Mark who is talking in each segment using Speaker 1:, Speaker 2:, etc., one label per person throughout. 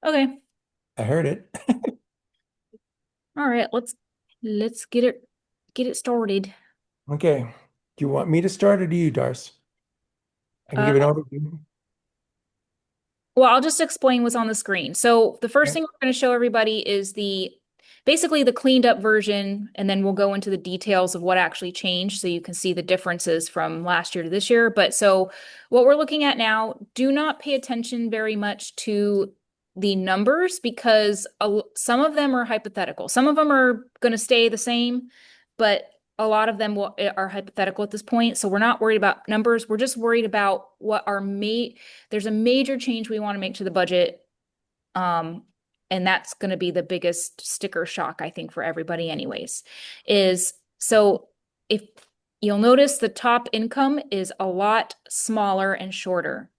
Speaker 1: Okay.
Speaker 2: I heard it.
Speaker 1: All right. Let's get it started.
Speaker 2: Okay. Do you want me to start or do you, Darce? I can
Speaker 1: Uh,
Speaker 2: give an overview.
Speaker 1: well, I'll just explain what's on the screen. So the first
Speaker 2: Okay.
Speaker 1: thing we're going to show everybody is the basically the cleaned up version, and then we'll go into the details of what actually changed so you can see the differences from last year to this year. But so what we're looking at now, do not pay attention very much to the numbers because some of them are hypothetical. Some of them are going to stay the same, but a lot of them are hypothetical at this point. So we're not worried about numbers. We're just worried about what our there's a major change we want to make to the budget. Um, and that's going to be the biggest sticker shock, I think, for everybody, anyways. Is so if you'll notice the top income is a lot smaller and shorter.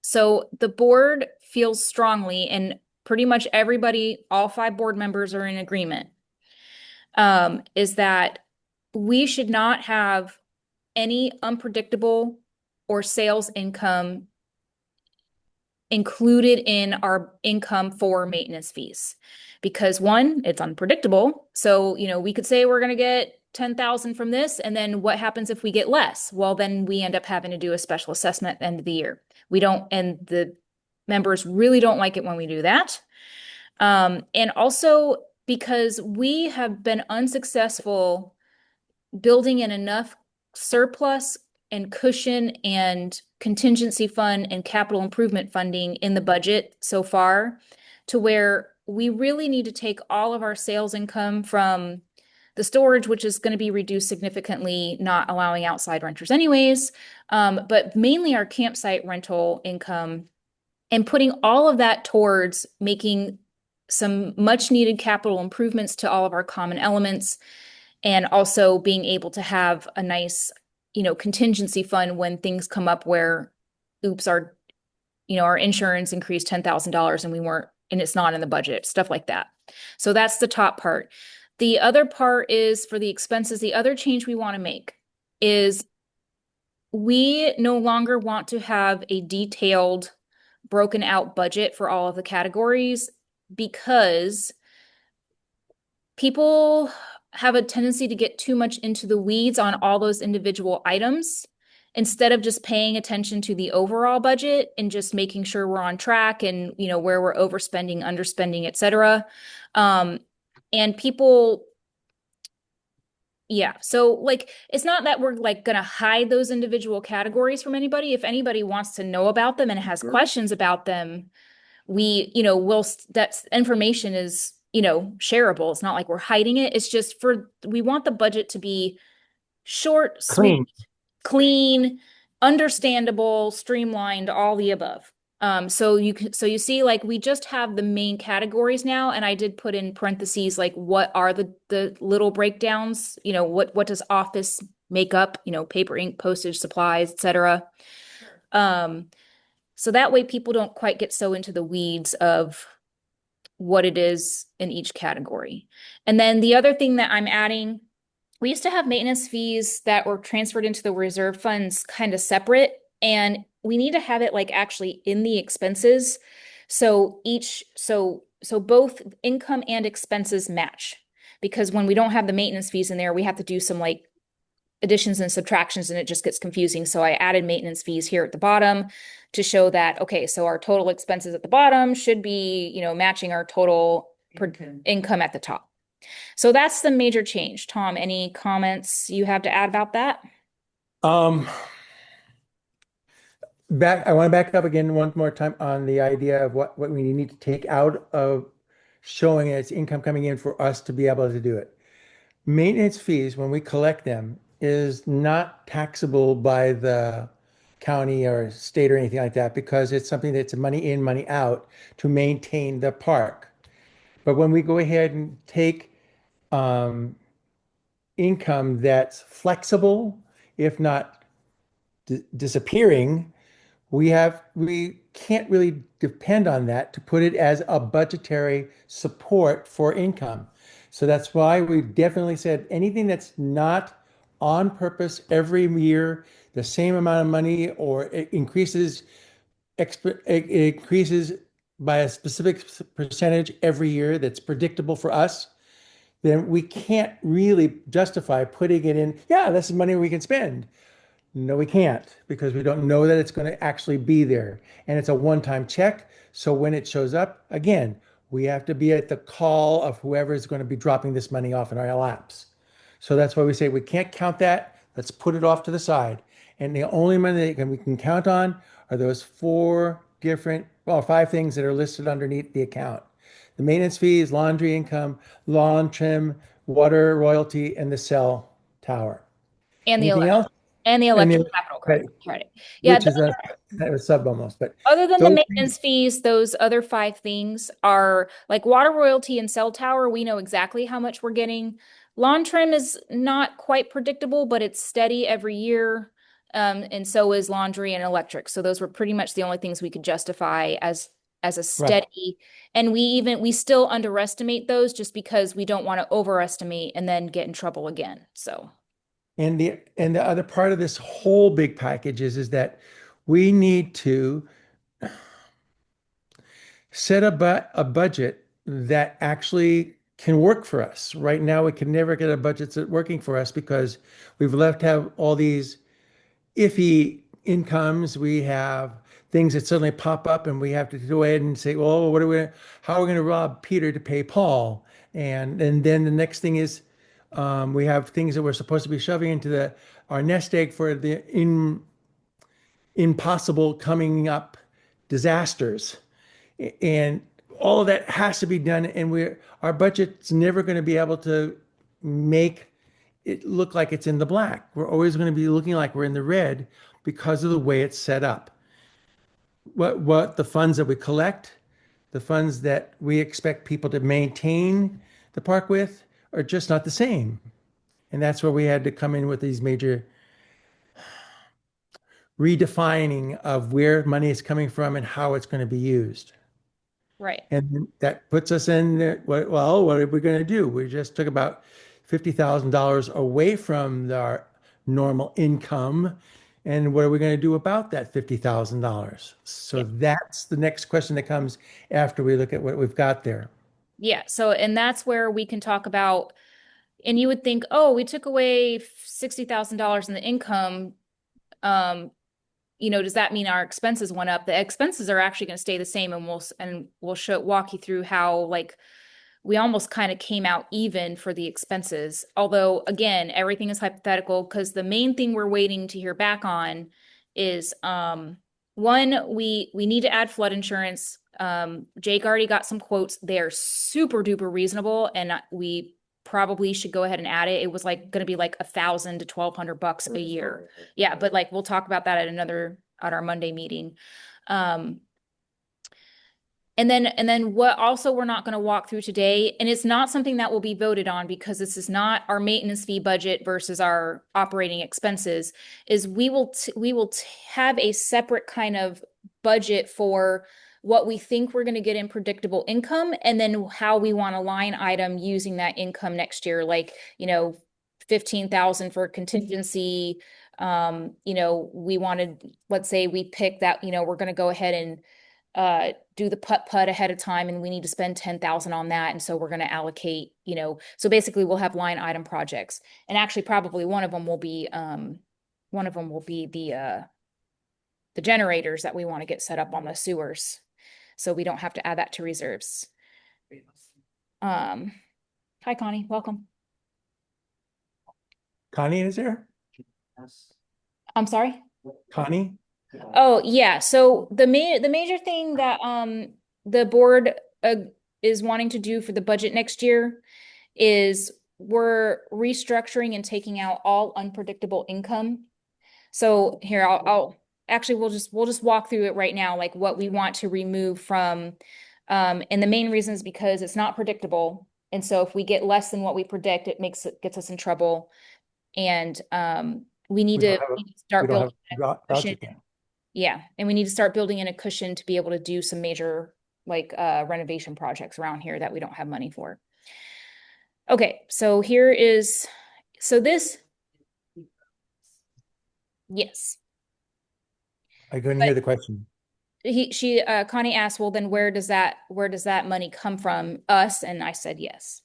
Speaker 1: So the board feels strongly, and pretty much everybody, all five board members are in agreement, is that we should not have any unpredictable or sales income included in our income for maintenance fees. Because one, it's unpredictable. So, we could say we're going to get 10,000 from this, and then what happens if we get less? Well, then we end up having to do a special assessment at the end of the year. We don't, and the members really don't like it when we do that. And also because we have been unsuccessful building in enough surplus and cushion and contingency fund and capital improvement funding in the budget so far to where we really need to take all of our sales income from the storage, which is going to be reduced significantly, not allowing outside renters anyways, but mainly our campsite rental income and putting all of that towards making some much needed capital improvements to all of our common elements and also being able to have a nice, contingency fund when things come up where, oops, our insurance increased $10,000 and we weren't, and it's not in the budget, stuff like that. So that's the top part. The other part is for the expenses. The other change we want to make is we no longer want to have a detailed, broken out budget for all of the categories because people have a tendency to get too much into the weeds on all those individual items instead of just paying attention to the overall budget and just making sure we're on track and where we're overspending, underspending, etc. um and people, yeah, so like it's not that we're like gonna hide those individual categories from anybody. If anybody wants to know about them and has questions about them, we, will that information is, shareable. It's not like we're hiding it. It's just we want the budget to be short, sweet,
Speaker 2: Clean.
Speaker 1: clean, understandable, streamlined, all the above. So you see, like we just have the main categories now, and I did put in parentheses like what are the little breakdowns, what does office make up, paper, ink, postage, supplies, etc. Um, so that way people don't quite get so into the weeds of what it is in each category. And then the other thing that I'm adding, we used to have maintenance fees that were transferred into the reserve funds kind of separate, and we need to have it like actually in the expenses. So both income and expenses match. Because when we don't have the maintenance fees in there, we have to do some like additions and subtractions and it just gets confusing. So I added maintenance fees here at the bottom to show that, okay, so our total expenses at the bottom should be, matching our total income at the top. So that's the major change. Tom, any comments you have to add about that?
Speaker 2: Um, I want to back up again one more time on the idea of what we need to take out of showing its income coming in for us to be able to do it. Maintenance fees, when we collect them, is not taxable by the county or state or anything like that because it's something that's money in, money out to maintain the park. But when we go ahead and take um, income that's flexible, if not disappearing, we can't really depend on that to put it as a budgetary support for income. So that's why we've definitely said anything that's not on purpose every year, the same amount of money, or it increases by a specific percentage every year that's predictable for us, then we can't really justify putting it in. Yeah, this is money we can spend. No, we can't because we don't know that it's going to actually be there. And it's a one-time check. So when it shows up, again, we have to be at the call of whoever is going to be dropping this money off in our laps. So that's why we say we can't count that. Let's put it off to the side. And the only money that we can count on are those four different, well, five things that are listed underneath the account. The maintenance fees, laundry income, lawn trim, water royalty, and the cell tower.
Speaker 1: And the
Speaker 2: Anything else? And
Speaker 1: electric
Speaker 2: the
Speaker 1: capital
Speaker 2: credit,
Speaker 1: credit. Yeah,
Speaker 2: which is a sub almost, but
Speaker 1: other than the
Speaker 2: those things,
Speaker 1: maintenance fees, those other five things are like water royalty and cell tower. We know exactly how much we're getting. Lawn trim is not quite predictable, but it's steady every year. And so is laundry and electric. So those were pretty much the only things we could justify as a
Speaker 2: right.
Speaker 1: steady. And we still underestimate those just because we don't want to overestimate and then get in trouble again. So
Speaker 2: And the other part of this whole big package is that we need to set a budget that actually can work for us. Right now, we can never get a budget that's working for us because we've left have all these iffy incomes. We have things that suddenly pop up, and we have to go ahead and say, "Well, how are we going to rob Peter to pay Paul?" And then the next thing is, we have things that we're supposed to be shoving into the our nest egg for the impossible coming up disasters, and all of that has to be done. And our budget's never going to be able to make it look like it's in the black. We're always going to be looking like we're in the red because of the way it's set up. What the funds that we collect, the funds that we expect people to maintain the park with, are just not the same. And that's where we had to come in with these major redefining of where money is coming from and how it's going to be used.
Speaker 1: right.
Speaker 2: And that puts us in well, what are we going to do? We just took about $50,000 away from our normal income. And what are we going to do about that $50,000? So
Speaker 1: Yeah.
Speaker 2: that's the next question that comes after we look at what we've got there.
Speaker 1: Yeah. So, and that's where we can talk about, and you would think, oh, we took away $60,000 in the income. Um, does that mean our expenses went up? The expenses are actually going to stay the same, and we'll walk you through how like we almost kind of came out even for the expenses. Although again, everything is hypothetical because the main thing we're waiting to hear back on is one, we need to add flood insurance. Jake already got some quotes. They are super duper reasonable, and we probably should go ahead and add it. It was like going to be like $1,000 to $1,200 a year. Yeah, but like we'll talk about that at our Monday meeting. And then what also we're not going to walk through today, and it's not something that will be voted on because this is not our maintenance fee budget versus our operating expenses, is we will have a separate kind of budget for what we think we're going to get in predictable income and then how we want a line item using that income next year, like, 15,000 for contingency. We wanted, let's say we pick that, we're going to go ahead and do the putt ahead of time and we need to spend 10,000 on that. And so we're going to allocate, so basically we'll have line item projects. And actually probably one of them will be the generators that we want to get set up on the sewers. So we don't have to add that to reserves. Hi Connie, welcome.
Speaker 2: Connie is there?
Speaker 1: I'm sorry.
Speaker 2: Connie?
Speaker 1: Oh, yeah. So the major thing that the board is wanting to do for the budget next year is we're restructuring and taking out all unpredictable income. So here I'll actually we'll just walk through it right now, like what we want to remove from and the main reason is because it's not predictable. And so if we get less than what we predict, gets us in trouble. And we need
Speaker 2: We don't
Speaker 1: to
Speaker 2: have we
Speaker 1: start
Speaker 2: don't have
Speaker 1: building a
Speaker 2: a voucher
Speaker 1: cushion.
Speaker 2: account.
Speaker 1: Yeah, and we need to start building in a cushion to be able to do some major like renovation projects around here that we don't have money for. Okay, so this, yes.
Speaker 2: I couldn't
Speaker 1: But
Speaker 2: hear the question.
Speaker 1: Connie asked, well, then where does that money come from? Us? And I said yes.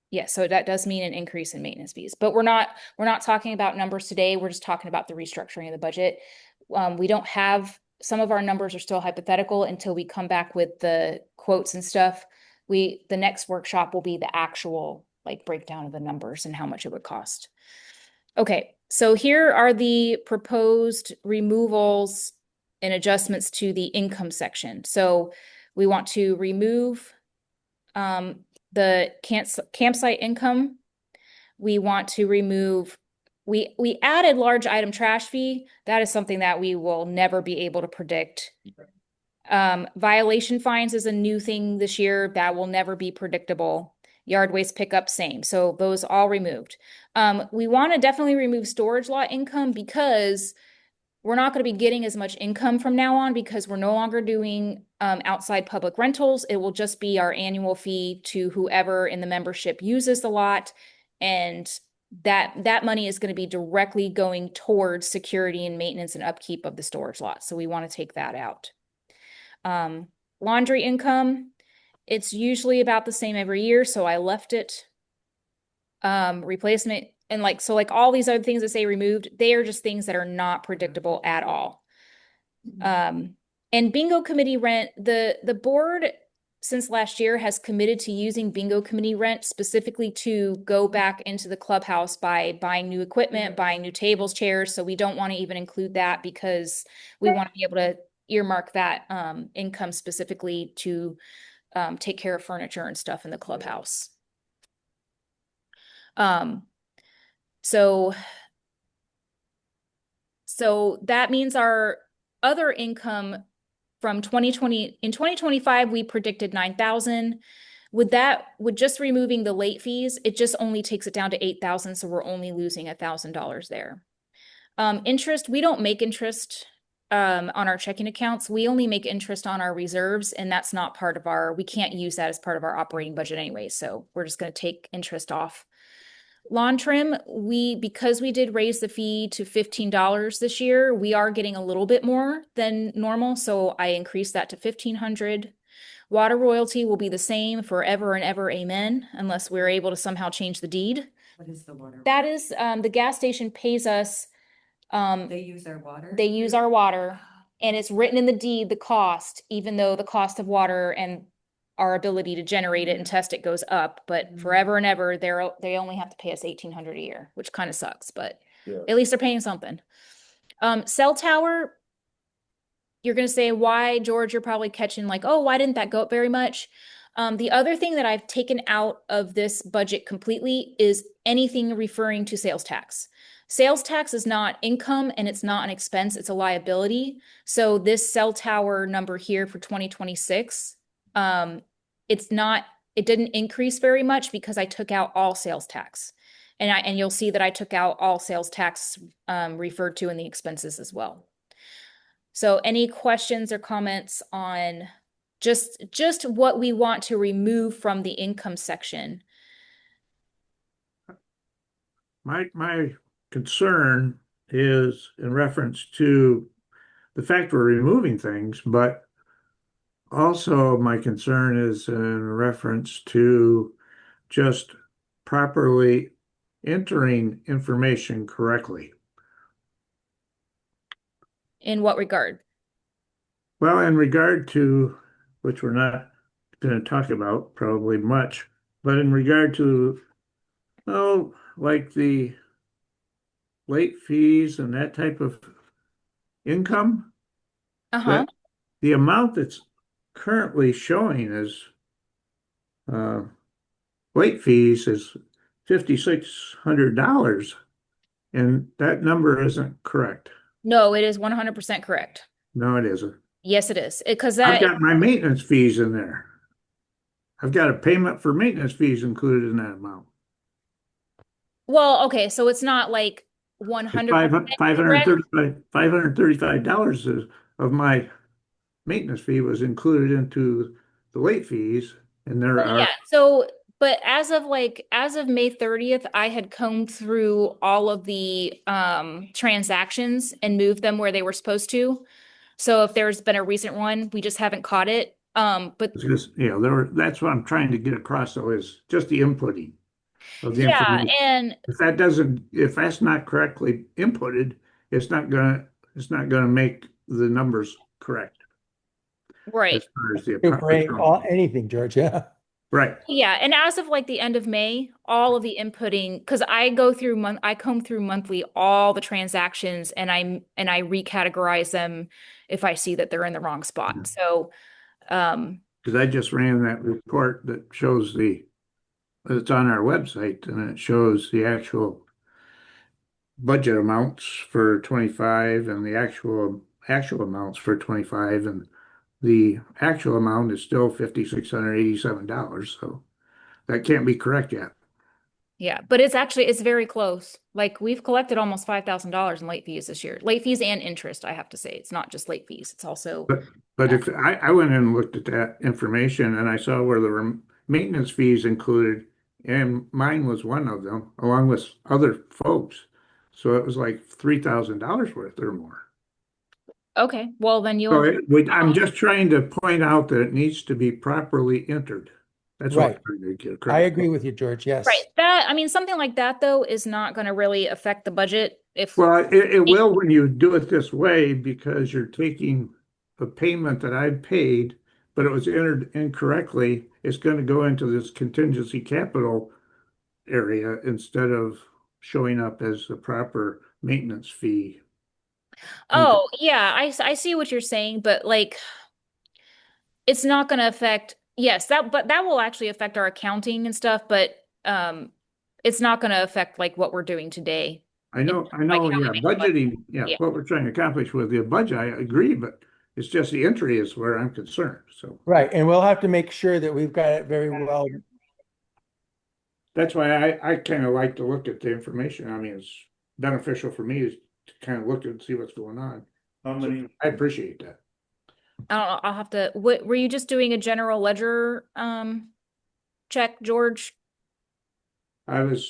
Speaker 1: Yes, so that does mean an increase in maintenance fees, but we're not talking about numbers today. We're just talking about the restructuring of the budget. We don't have, some of our numbers are still hypothetical until we come back with the quotes and stuff. The next workshop will be the actual like breakdown of the numbers and how much it would cost. Okay, so here are the proposed removals and adjustments to the income section. So we want to remove the campsite income. We want to remove, we added large item trash fee. That is something that we will never be able to predict. Violation fines is a new thing this year that will never be predictable. Yard waste pickup, same. So those all removed. We want to definitely remove storage lot income because we're not going to be getting as much income from now on because we're no longer doing outside public rentals. It will just be our annual fee to whoever in the membership uses the lot. And that money is going to be directly going towards security and maintenance and upkeep of the storage lot. So we want to take that out. Laundry income, it's usually about the same every year, so I left it. Replacement and like all these other things that say removed, they are just things that are not predictable at all. And bingo committee rent, the board since last year has committed to using bingo committee rent specifically to go back into the clubhouse by buying new equipment, buying new tables, chairs. So we don't want to even include that because we want to be able to earmark that income specifically to take care of furniture and stuff in the clubhouse. So that means our other income from 2020, in 2025, we predicted 9,000. With just removing the late fees, it just only takes it down to 8,000. So we're only losing $1,000 there. Interest, we don't make interest on our checking accounts. We only make interest on our reserves, and that's not part of we can't use that as part of our operating budget anyway. So we're just going to take interest off. Lawn trim, because we did raise the fee to $15 this year, we are getting a little bit more than normal, so I increased that to $1,500. Water royalty will be the same forever and ever, amen, unless we're able to somehow change the deed.
Speaker 3: What is the water?
Speaker 1: That is, the gas station pays us.
Speaker 3: They use our water?
Speaker 1: They use our water, and it's written in the deed, the cost, even though the cost of water and our ability to generate it and test it goes up, but forever and ever, they only have to pay us $1,800 a year, which kind of sucks, but at least they're paying something. Cell tower, you're going to say, why, George? You're probably catching like, oh, why didn't that go up very much? The other thing that I've taken out of this budget completely is anything referring to sales tax. Sales tax is not income and it's not an expense, it's a liability. So this cell tower number here for 2026, it didn't increase very much because I took out all sales tax. And you'll see that I took out all sales tax referred to in the expenses as well. So any questions or comments on just what we want to remove from the income section?
Speaker 4: My concern is in reference to the fact we're removing things, but also my concern is in reference to just properly entering information correctly.
Speaker 1: In what regard?
Speaker 4: Well, in regard to, which we're not going to talk about probably much, but in regard to, oh, like the late fees and that type of income,
Speaker 1: Uh-huh.
Speaker 4: the amount that's currently showing as late fees is $5,600, and that number isn't correct.
Speaker 1: No, it is 100% correct.
Speaker 4: No, it isn't.
Speaker 1: Yes, it is. Because
Speaker 4: I've
Speaker 1: that,
Speaker 4: got my maintenance fees in there. I've got a payment for maintenance fees included in that amount.
Speaker 1: well, okay, so it's not like
Speaker 4: It's
Speaker 1: 100% correct.
Speaker 4: $535 of my maintenance fee was included into the late fees, and there
Speaker 1: Well,
Speaker 4: are
Speaker 1: yeah. So, but as of May 30th, I had combed through all of the transactions and moved them where they were supposed to. So if there's been a recent one, we just haven't caught it. But
Speaker 4: Because, that's what I'm trying to get across though, is just the inputting of the
Speaker 1: yeah,
Speaker 4: information.
Speaker 1: and
Speaker 4: If that's not correctly inputted, it's not gonna make the numbers correct
Speaker 1: right.
Speaker 4: as far as the
Speaker 2: True for
Speaker 4: proper.
Speaker 2: anything, George, yeah.
Speaker 4: Right.
Speaker 1: Yeah, and as of like the end of May, all of the inputting, because I comb through monthly all the transactions and I recategorize them if I see that they're in the wrong spot. So
Speaker 4: Because I just ran that report that shows it's on our website and it shows the actual budget amounts for 25 and the actual amounts for 25, and the actual amount is still $5,687. So that can't be correct yet.
Speaker 1: yeah, but it's very close. Like we've collected almost $5,000 in late fees this year. Late fees and interest, I have to say. It's not just late fees. It's also
Speaker 4: But if I went in and looked at that information and I saw where there were maintenance fees included, and mine was one of them, along with other folks. So it was like $3,000 worth or more.
Speaker 1: okay. Well, then
Speaker 4: So I'm
Speaker 1: um,
Speaker 4: just trying to point out that it needs to be properly entered. That's all I'm
Speaker 2: Right.
Speaker 4: trying to get
Speaker 2: I
Speaker 4: across.
Speaker 2: agree with you, George,
Speaker 1: right.
Speaker 2: yes.
Speaker 1: I mean, something like that though is not going to really affect the budget if
Speaker 4: Well, it will when you do it this way because you're taking a payment that I paid, but it was entered incorrectly. It's going to go into this contingency capital area instead of showing up as the proper maintenance fee.
Speaker 1: Oh, yeah, I see what you're saying, but like it's not going to affect, yes, but that will actually affect our accounting and stuff, but it's not going to affect like what we're doing today. In
Speaker 4: I
Speaker 1: like
Speaker 4: know,
Speaker 1: how we
Speaker 4: yeah,
Speaker 1: make the budget.
Speaker 4: budgeting, yeah,
Speaker 1: Yeah.
Speaker 4: what we're trying to accomplish with the budget, I agree, but it's just the entry is where I'm concerned. So
Speaker 2: Right, and we'll have to make sure that we've got it very well.
Speaker 4: that's why I kind of like to look at the information. I mean, it's beneficial for me to kind of look and see what's going on.
Speaker 5: How many,
Speaker 4: I appreciate that.
Speaker 1: I don't know, I'll have to, what, were you just doing a general ledger check, George?
Speaker 4: I was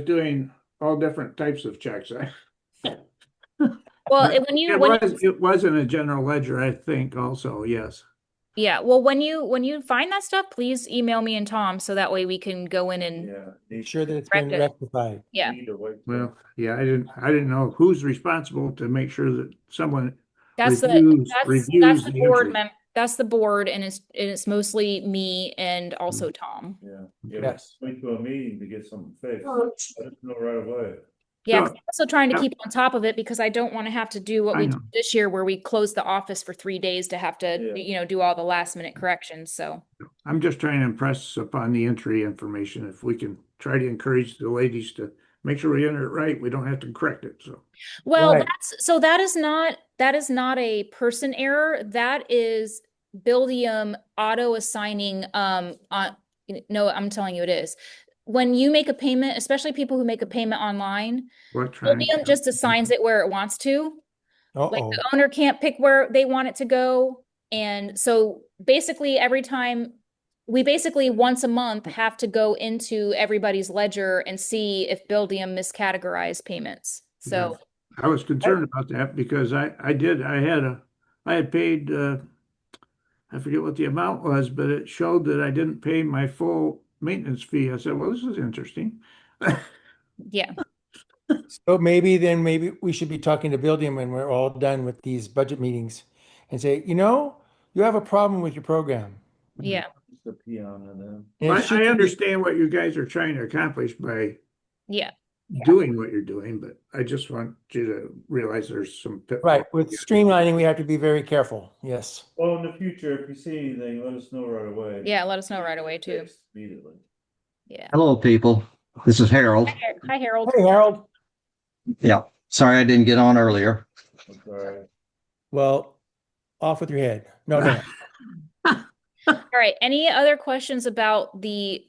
Speaker 4: doing all different types of checks.
Speaker 1: Well,
Speaker 4: But
Speaker 1: when
Speaker 4: it was in a general ledger, I think also, yes.
Speaker 1: yeah, well, when you find that stuff, please email me and Tom so that way we can go in and
Speaker 5: yeah.
Speaker 2: Make sure that it's
Speaker 1: correct
Speaker 2: been
Speaker 1: it.
Speaker 2: rectified.
Speaker 1: Yeah.
Speaker 5: Need to wait.
Speaker 4: Well, yeah, I didn't know who's responsible to make sure that someone
Speaker 1: That's
Speaker 4: reviews
Speaker 1: the
Speaker 4: the
Speaker 1: board
Speaker 4: entry.
Speaker 1: that's the board and it's mostly me and also Tom.
Speaker 5: Yeah, yeah,
Speaker 2: Yes.
Speaker 5: wait to a meeting to get something fixed. I just know right away.
Speaker 1: Yeah, 'cause
Speaker 4: So,
Speaker 1: I'm also trying to
Speaker 4: yeah,
Speaker 1: keep on top of it because I don't want to have to do what
Speaker 4: I
Speaker 1: we
Speaker 4: know.
Speaker 1: did this year where we closed the office for 3 days to have to,
Speaker 5: Yeah.
Speaker 1: do all the last minute corrections. So,
Speaker 4: I'm just trying to impress upon the entry information. If we can try to encourage the ladies to make sure we enter it right, we don't have to correct it. So,
Speaker 1: well,
Speaker 2: Right.
Speaker 1: that is not a person error. That is Buildium auto assigning on no, I'm telling you it is. When you make a payment, especially people who make a payment online,
Speaker 4: electronic.
Speaker 1: Buildium just assigns it where it wants to. Like
Speaker 2: Uh-oh.
Speaker 1: the owner can't pick where they want it to go. And so basically we basically once a month have to go into everybody's ledger and see if Buildium miscategorized payments.
Speaker 4: Yeah.
Speaker 1: So
Speaker 4: I was concerned about that because I had paid, I forget what the amount was, but it showed that I didn't pay my full maintenance fee. I said, well, this is interesting.
Speaker 1: yeah.
Speaker 2: So maybe we should be talking to Buildium when we're all done with these budget meetings and say, you have a problem with your program.
Speaker 1: Yeah.
Speaker 5: It's a peon and then.
Speaker 2: And
Speaker 4: Well,
Speaker 2: it should
Speaker 4: I
Speaker 2: be-
Speaker 4: understand what you guys are trying to accomplish by
Speaker 1: Yeah.
Speaker 4: doing what you're doing, but I just want you to realize there's some pitfalls.
Speaker 2: Right, with streamlining, we have to be very careful. Yes.
Speaker 5: Well, in the future, if you see anything, let us know right away.
Speaker 1: Yeah, let us know right away too.
Speaker 5: Fixed immediately.
Speaker 1: Yeah.
Speaker 6: Hello, people. This is Harold.
Speaker 1: Hi, Harold.
Speaker 2: Hey, Harold.
Speaker 6: Yeah, sorry I didn't get on earlier.
Speaker 5: I'm sorry.
Speaker 2: Well, off with your head. No.
Speaker 1: All right. Any other questions about the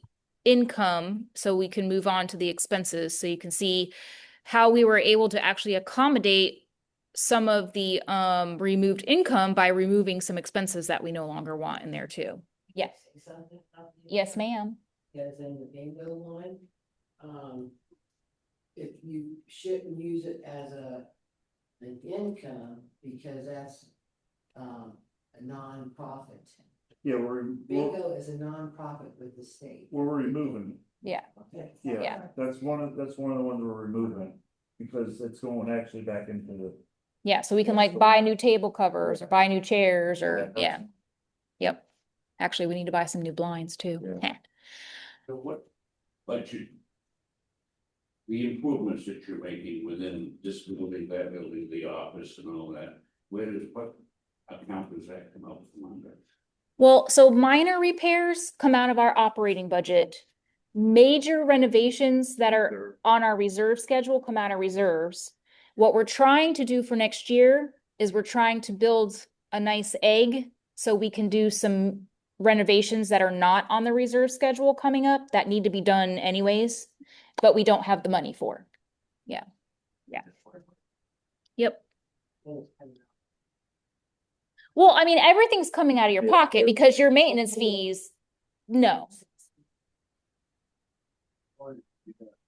Speaker 1: income so we can move on to the expenses so you can see how we were able to actually accommodate some of the removed income by removing some expenses that we no longer want in there too. Yes. Yes, ma'am.
Speaker 7: As in the bingo line, if you shouldn't use it as an income because that's, a nonprofit.
Speaker 5: Yeah, we're
Speaker 7: Bingo is a nonprofit with the state.
Speaker 5: removing.
Speaker 1: Yeah.
Speaker 7: Okay.
Speaker 5: Yeah, that's one of the ones we're removing because it's going actually back into the.
Speaker 1: Yeah, so we can like buy new table covers or buy new chairs or, yeah. Yep. Actually, we need to buy some new blinds too.
Speaker 5: Yeah.
Speaker 8: So what budget? The improvements that you're making within this building, that building, the office and all that, what account does that come out from under?
Speaker 1: Well, so minor repairs come out of our operating budget. Major renovations that are on our reserve schedule come out of reserves. What we're trying to do for next year is we're trying to build a nice egg so we can do some renovations that are not on the reserve schedule coming up that need to be done anyways, but we don't have the money for. Yeah. Yeah. Yep. Well, I mean, everything's coming out of your pocket because your maintenance fees, no.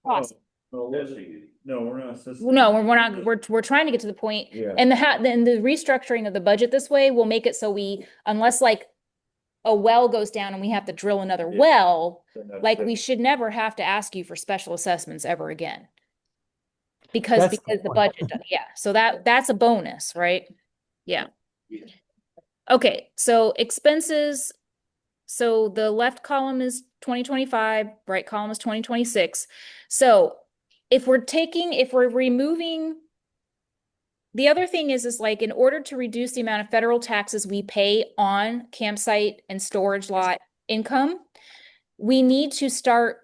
Speaker 1: Awesome.
Speaker 5: No, we're not.
Speaker 1: No, we're not, we're trying to get to the point.
Speaker 5: Yeah.
Speaker 1: And then the restructuring of the budget this way will make it so we, unless like a well goes down and we have to drill another
Speaker 5: Yeah.
Speaker 1: well,
Speaker 5: Then that's
Speaker 1: like
Speaker 5: it.
Speaker 1: we should never have to ask you for special assessments ever again. Because
Speaker 2: That's
Speaker 1: the
Speaker 2: point.
Speaker 1: budget, yeah, so that's a bonus, right? Yeah.
Speaker 8: Yeah.
Speaker 1: Okay, so expenses. So the left column is 2025, right column is 2026. So if we're removing, the other thing is like in order to reduce the amount of federal taxes we pay on campsite and storage lot income, we need to start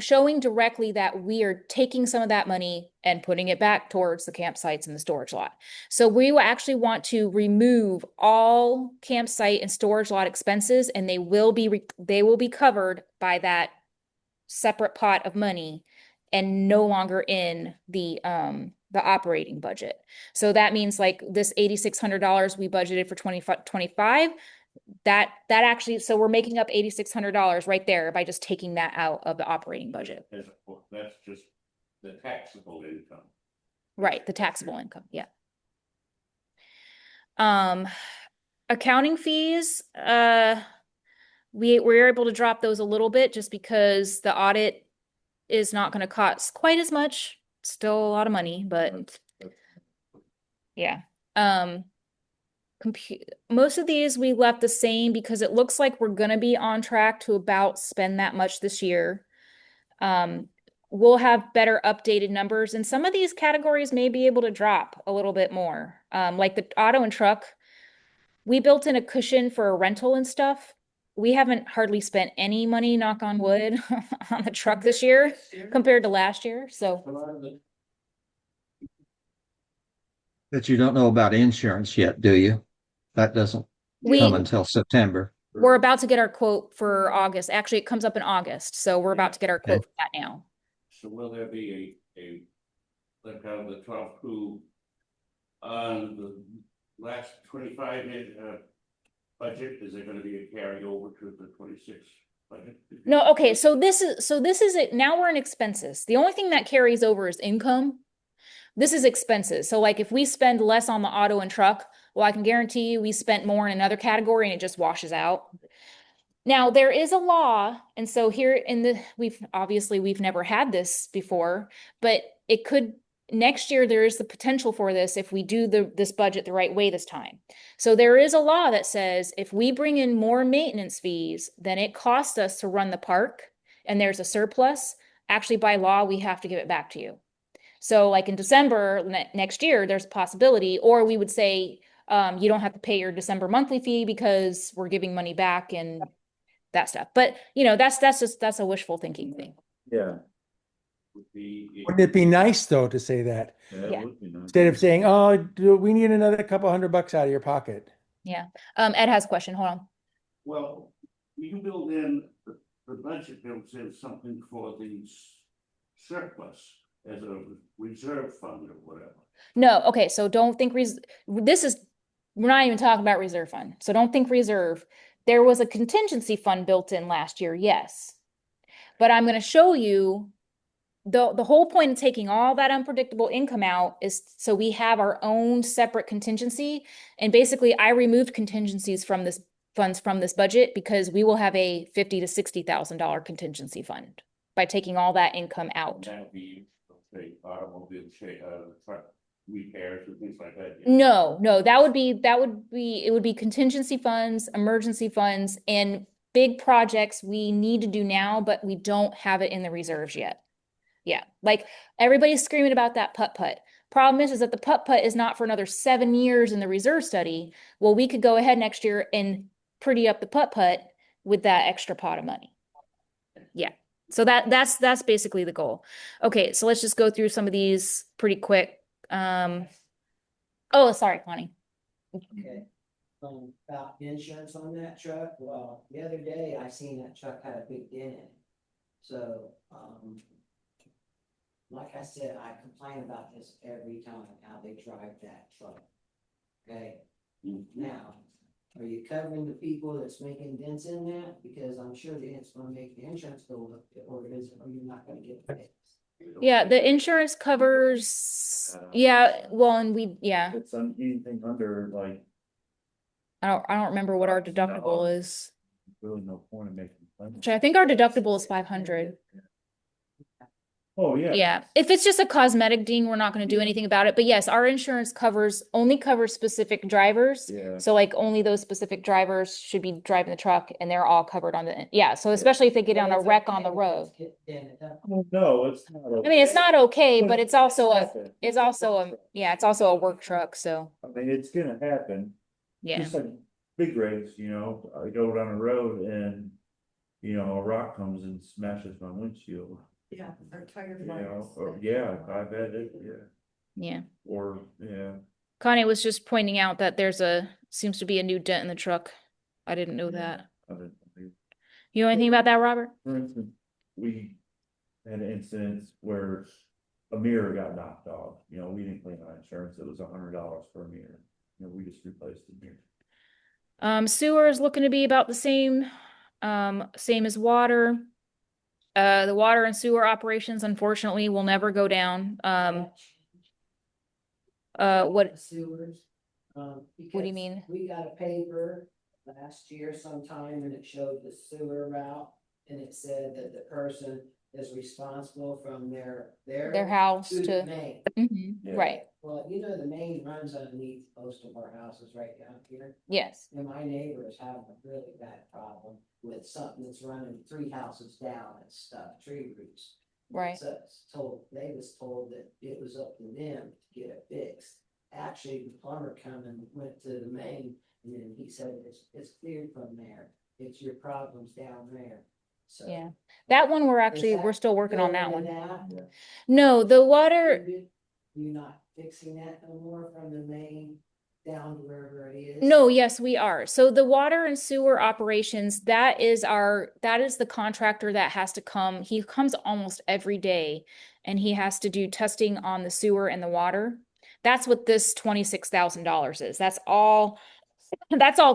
Speaker 1: showing directly that we are taking some of that money and putting it back towards the campsites and the storage lot. So we will actually want to remove all campsite and storage lot expenses, and they will be covered by that separate pot of money and no longer in the operating budget. So that means like this $8,600 we budgeted for 2025, that actually, so we're making up $8,600 right there by just taking that out of the operating budget.
Speaker 8: That's just the taxable income.
Speaker 1: Right, the taxable income, yeah. Accounting fees, we're able to drop those a little bit just because the audit is not going to cost quite as much. Still a lot of money, but yeah. Most of these we left the same because it looks like we're going to be on track to about spend that much this year. We'll have better updated numbers, and some of these categories may be able to drop a little bit more. Like the auto and truck, we built in a cushion for a rental and stuff. We haven't hardly spent any money, knock on wood, on the truck this year compared to last year. So
Speaker 6: But you don't know about insurance yet, do you? That doesn't come until September.
Speaker 1: we're about to get our quote for August. Actually, it comes up in August, so we're about to get our quote for that now.
Speaker 8: So will there be like out of the 12 crew on the last 25 budget, is there going to be a carryover to the 26 budget?
Speaker 1: No, okay, so this is it. Now we're in expenses. The only thing that carries over is income. This is expenses. So like if we spend less on the auto and truck, well, I can guarantee you we spent more in another category and it just washes out. Now there is a law, and so here in the we've never had this before, but it could next year there is the potential for this if we do this budget the right way this time. So there is a law that says if we bring in more maintenance fees than it costs us to run the park and there's a surplus, actually by law we have to give it back to you. So like in December next year, there's a possibility, or we would say you don't have to pay your December monthly fee because we're giving money back and that stuff. But you know, that's a wishful thinking thing.
Speaker 5: Yeah.
Speaker 2: Wouldn't it be nice though to say that
Speaker 1: Yeah.
Speaker 5: Would be nice.
Speaker 2: instead of saying, "Oh, we need another couple $100 out of your pocket"?
Speaker 1: Yeah. Ed has a question. Hold on.
Speaker 8: Well, you build in the budget builds in something for the surplus as a reserve fund or whatever.
Speaker 1: No, okay, so don't think we're not even talking about reserve fund. So don't think reserve. There was a contingency fund built in last year, yes. But I'm going to show you the whole point of taking all that unpredictable income out is so we have our own separate contingency. And basically I removed contingencies from this funds from this budget because we will have a $50,000 to $60,000 contingency fund by taking all that income out.
Speaker 8: That'll be, say, automobile, truck repairs and things like that.
Speaker 1: No, that would be, it would be contingency funds, emergency funds, and big projects we need to do now, but we don't have it in the reserves yet. Yeah, like everybody's screaming about that putt-putt. Problem is that the putt-putt is not for another 7 years in the reserve study. Well, we could go ahead next year and pretty up the putt-putt with that extra pot of money. Yeah, so that's basically the goal. Okay, so let's just go through some of these pretty quick. Oh, sorry, Connie.
Speaker 7: Okay. About insurance on that truck, well, the other day I seen that truck had a big dent in it. So, like I said, I complain about this every time, how they drive that truck. Okay, now, are you covering the people that's making dents in that? Because I'm sure that it's gonna make the insurance go up, or you're not gonna get fixed.
Speaker 1: Yeah, the insurance covers, yeah, well, and
Speaker 5: It's anything under like,
Speaker 1: I don't remember what our deductible is.
Speaker 5: really no point in making.
Speaker 1: Which I think our deductible is 500.
Speaker 5: Oh, yeah.
Speaker 1: Yeah, if it's just a cosmetic ding, we're not going to do anything about it. But yes, our insurance only covers specific drivers.
Speaker 5: Yeah.
Speaker 1: So like only those specific drivers should be driving the truck and they're all covered on the, yeah. So especially if they get on a wreck on the road.
Speaker 5: No, it's not.
Speaker 1: I mean, it's not okay, but it's also
Speaker 5: It's
Speaker 1: a work truck. So
Speaker 5: I mean, it's gonna happen.
Speaker 1: yeah.
Speaker 5: Just like big rigs, I go down the road and, a rock comes and smashes my windshield.
Speaker 3: Yeah, our tire
Speaker 5: Or, yeah, I've had it, yeah.
Speaker 1: Yeah.
Speaker 5: Or, yeah.
Speaker 1: Connie was just pointing out that seems to be a new dent in the truck. I didn't know that.
Speaker 5: I didn't believe-
Speaker 1: You know anything about that, Robert?
Speaker 5: For instance, we had an instance where a mirror got knocked off, we didn't claim our insurance, it was $100 for a mirror. We just replaced the mirror.
Speaker 1: Sewer is looking to be about the same, same as water. The water and sewer operations, unfortunately, will never go down. What
Speaker 7: Sewers.
Speaker 1: do you mean?
Speaker 7: We got a paper last year sometime and it showed the sewer route. And it said that the person is responsible from their
Speaker 1: house
Speaker 7: to the
Speaker 1: to,
Speaker 7: main.
Speaker 1: Mhm,
Speaker 5: Yeah.
Speaker 1: right,
Speaker 7: Well, the main runs underneath most of our houses right down here.
Speaker 1: yes,
Speaker 7: And my neighbors have a really bad problem with something that's running 3 houses down and stuff, tree roots.
Speaker 1: right.
Speaker 7: So they was told that it was up to them to get it fixed. Actually, the plumber come and went to the main and then he said it's cleared from there. It's your problems down there. So.
Speaker 1: Yeah, that one we're
Speaker 7: Is that
Speaker 1: still working on that
Speaker 7: going
Speaker 1: one.
Speaker 7: to
Speaker 1: No, the water,
Speaker 7: You're not fixing that no more from the main down to wherever it is?
Speaker 1: no, yes, we are. So the water and sewer operations, that is the contractor that has to come. He comes almost every day and he has to do testing on the sewer and the water. That's what this $26,000 is. That's all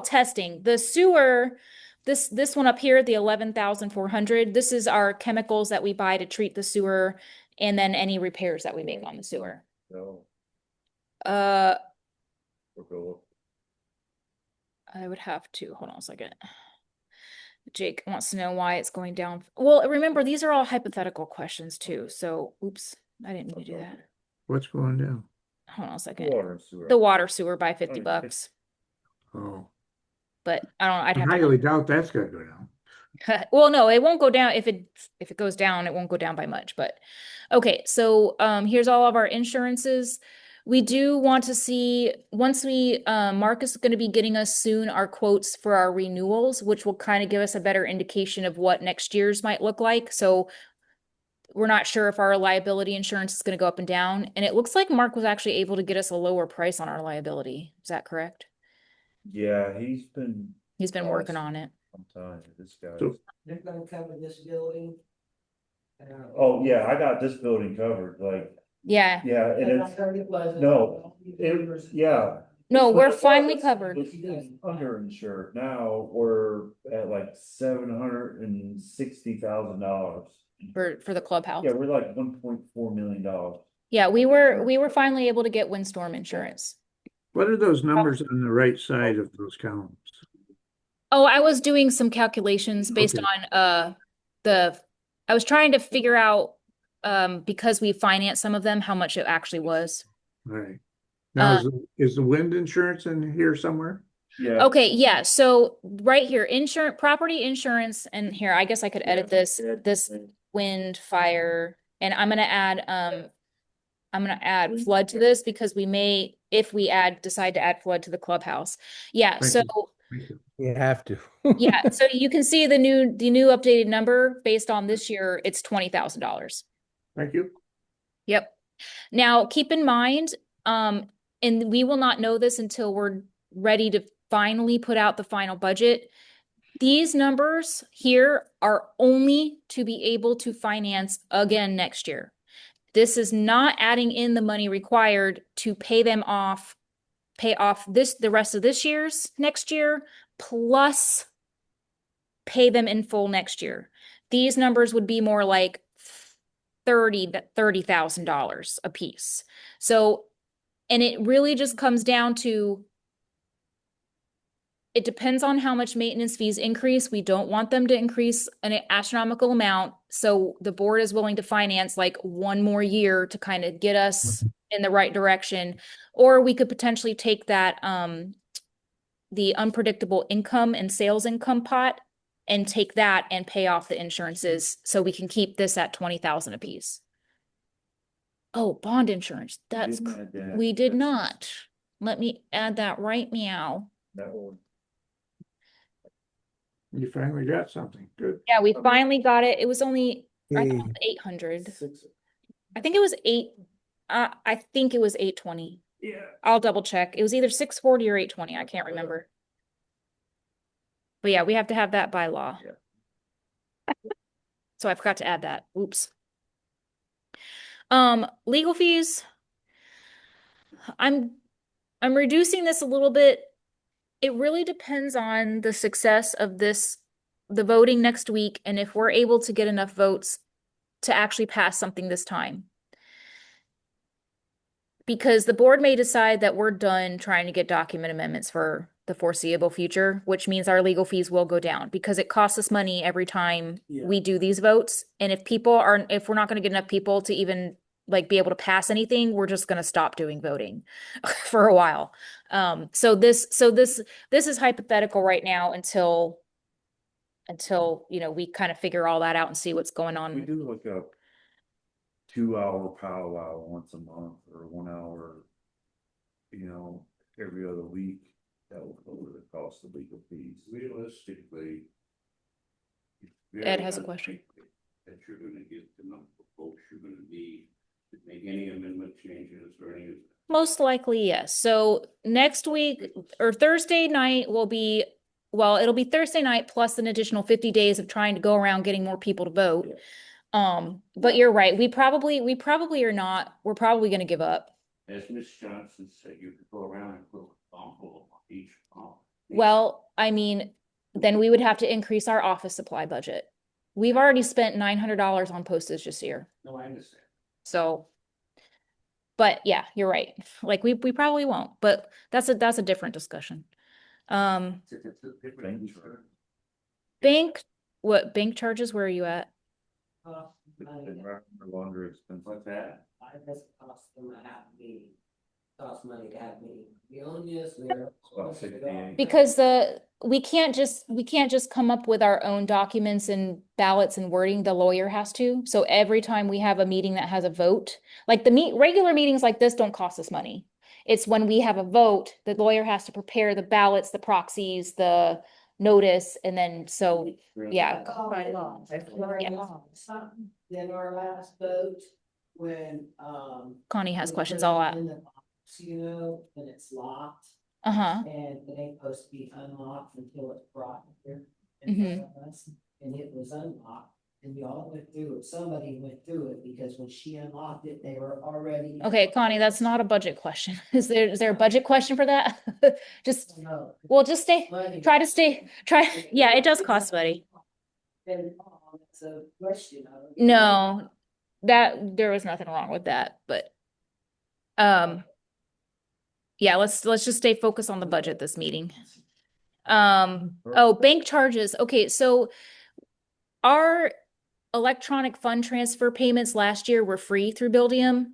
Speaker 1: testing. The sewer, this one up here, the 11,400, this is our chemicals that we buy to treat the sewer and then any repairs that we make on the sewer.
Speaker 5: So,
Speaker 1: Uh,
Speaker 5: we'll go.
Speaker 1: I would have to, hold on a second. Jake wants to know why it's going down. Well, remember, these are all hypothetical questions too. So, oops, I didn't mean to do that.
Speaker 4: What's going down?
Speaker 1: Hold on a second.
Speaker 5: Water and sewer.
Speaker 1: The water sewer by
Speaker 5: Okay.
Speaker 1: $50.
Speaker 4: Oh,
Speaker 1: But I'd
Speaker 4: I
Speaker 1: have
Speaker 4: highly doubt that's gonna go down.
Speaker 1: well, no, it won't go down. If it goes down, it won't go down by much. But okay, so here's all of our insurances. We do want to see, once Mark is going to be getting us soon our quotes for our renewals, which will kind of give us a better indication of what next year's might look like. So we're not sure if our liability insurance is going to go up and down. And it looks like Mark was actually able to get us a lower price on our liability. Is that correct?
Speaker 5: Yeah, he's been.
Speaker 1: He's been working on it.
Speaker 5: Sometime, this guy.
Speaker 4: So-
Speaker 7: They're gonna cover this building?
Speaker 5: Oh, yeah, I got this building covered, like,
Speaker 1: Yeah.
Speaker 5: yeah, and
Speaker 7: I
Speaker 5: it's,
Speaker 7: heard it wasn't.
Speaker 5: no, yeah.
Speaker 1: No,
Speaker 5: But
Speaker 1: we're
Speaker 5: it was-
Speaker 1: finally covered.
Speaker 5: It's underinsured. Now we're at like $760,000.
Speaker 1: for the clubhouse.
Speaker 5: Yeah, we're like $1.4 million.
Speaker 1: Yeah, we were finally able to get windstorm insurance.
Speaker 4: What are those numbers on the right side of those columns?
Speaker 1: Oh, I was doing some calculations based
Speaker 4: Okay.
Speaker 1: on I was trying to figure out because we financed some of them, how much it actually was.
Speaker 4: All right. Now, is the wind insurance in here somewhere?
Speaker 5: Yeah.
Speaker 1: Okay, yeah. So right here, insurance, property insurance, and here, I guess I could edit this wind, fire, and I'm gonna add flood to this because we may, if we decide to add flood to the clubhouse. Yeah,
Speaker 4: Thank
Speaker 1: so
Speaker 4: you. Thank you.
Speaker 2: You have to.
Speaker 1: yeah, so you can see the new updated number based on this year, it's $20,000.
Speaker 4: Thank you.
Speaker 1: Yep. Now, keep in mind, and we will not know this until we're ready to finally put out the final budget. These numbers here are only to be able to finance again next year. This is not adding in the money required to pay off the rest of this year's next year, plus pay them in full next year. These numbers would be more like $30,000 a piece. So, and it really just comes down to, it depends on how much maintenance fees increase. We don't want them to increase an astronomical amount. So the board is willing to finance like one more year to kind of get us in the right direction. Or we could potentially take that, the unpredictable income and sales income pot and take that and pay off the insurances so we can keep this at 20,000 apiece. Oh, bond insurance. We did not. Let me add that right meow.
Speaker 5: That one.
Speaker 4: You finally got something. Good.
Speaker 1: Yeah, we finally got it. It was only I thought it
Speaker 2: Hey,
Speaker 1: was 800. I think it was I think it was 820.
Speaker 5: Yeah.
Speaker 1: I'll double check. It was either 640 or 820. I can't remember. But yeah, we have to have that by law.
Speaker 5: Yeah.
Speaker 1: So I forgot to add that. Oops. Legal fees. I'm reducing this a little bit. It really depends on the success of the voting next week, and if we're able to get enough votes to actually pass something this time. Because the board may decide that we're done trying to get document amendments for the foreseeable future, which means our legal fees will go down because it costs us money every time we do these votes. And if we're not going to get enough people to even like be able to pass anything, we're just going to stop doing voting for a while. So this is hypothetical right now until we kind of figure all that out and see what's going on.
Speaker 5: We do like a 2-hour powwow once a month or 1 hour, every other week. That will cover the cost of legal fees.
Speaker 8: Realistically.
Speaker 1: Ed has a question.
Speaker 8: That you're gonna get the number of folks you're gonna need to make any amendment changes or any.
Speaker 1: Most likely, yes. So next week or Thursday night will be, well, it'll be Thursday night plus an additional 50 days of trying to go around getting more people to vote. But you're right. We're probably going to give up.
Speaker 8: As Ms. Johnson said, you could go around and put a bump each pump.
Speaker 1: Well, I mean, then we would have to increase our office supply budget. We've already spent $900 on postage this year.
Speaker 8: No, I understand.
Speaker 1: So, but yeah, you're right. Like we probably won't, but that's a different discussion. Bank charges? Where are you at?
Speaker 5: Longer expensive.
Speaker 8: What's that?
Speaker 7: I just cost them to have me, cost money to have me. The only is there.
Speaker 5: About 68.
Speaker 1: Because we can't just come up with our own documents and ballots and wording. The lawyer has to. So every time we have a meeting that has a vote, like regular meetings like this don't cost us money. It's when we have a vote, the lawyer has to prepare the ballots, the proxies, the notice, and then yeah.
Speaker 7: By law. Then our last vote, when,
Speaker 1: Connie has
Speaker 7: we
Speaker 1: questions
Speaker 7: put it
Speaker 1: all
Speaker 7: in the box, and it's locked,
Speaker 1: Uh-huh.
Speaker 7: and it ain't supposed to be unlocked until it's brought here.
Speaker 1: Mhm.
Speaker 7: And it was unlocked, and y'all went through it, somebody went through it, because when she unlocked it, they were already.
Speaker 1: Okay, Connie, that's not a budget question. Is there a budget question for that? Just,
Speaker 7: No.
Speaker 1: well, just
Speaker 7: Money.
Speaker 1: yeah, it does cost money.
Speaker 7: And, that's a question. I don't-
Speaker 1: No, that there was nothing wrong with that, but yeah, let's just stay focused on the budget this meeting. Oh, bank charges. Okay, so our electronic fund transfer payments last year were free through Buildium.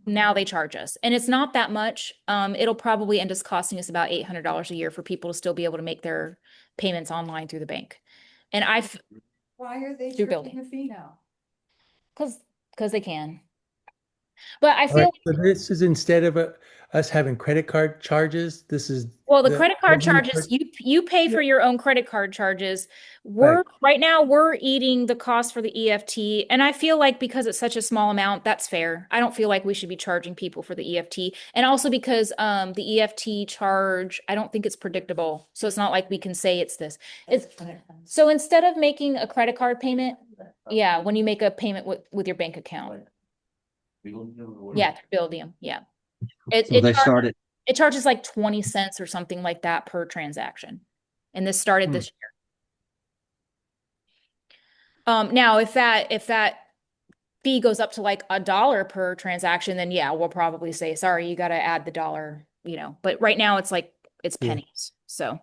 Speaker 1: Now they charge us, and it's not that much. It'll probably end up costing us about $800 a year for people to still be able to make their payments online through the bank. And
Speaker 3: Why are they
Speaker 1: Through
Speaker 3: charging
Speaker 1: building.
Speaker 3: a fee now?
Speaker 1: because they can. But I
Speaker 2: All
Speaker 1: feel
Speaker 2: right, so this is instead of us having credit card charges, this is
Speaker 1: well, the credit card
Speaker 2: Building
Speaker 1: charges, you pay for your own credit card charges.
Speaker 2: Right.
Speaker 1: Right now we're eating the cost for the EFT, and I feel like because it's such a small amount, that's fair. I don't feel like we should be charging people for the EFT. And also because the EFT charge, I don't think it's predictable. So it's not like we can say it's this. It's so instead of making a credit card payment, yeah, when you make a payment with your bank account. Yeah, through Buildium, yeah.
Speaker 6: So they started,
Speaker 1: It charges like 20 cents or something like that per transaction. And this started this year. Now if that fee goes up to like $1 per transaction, then yeah, we'll probably say, sorry, you got to add the dollar, but right now it's like, it's
Speaker 2: Yeah.
Speaker 1: pennies. So,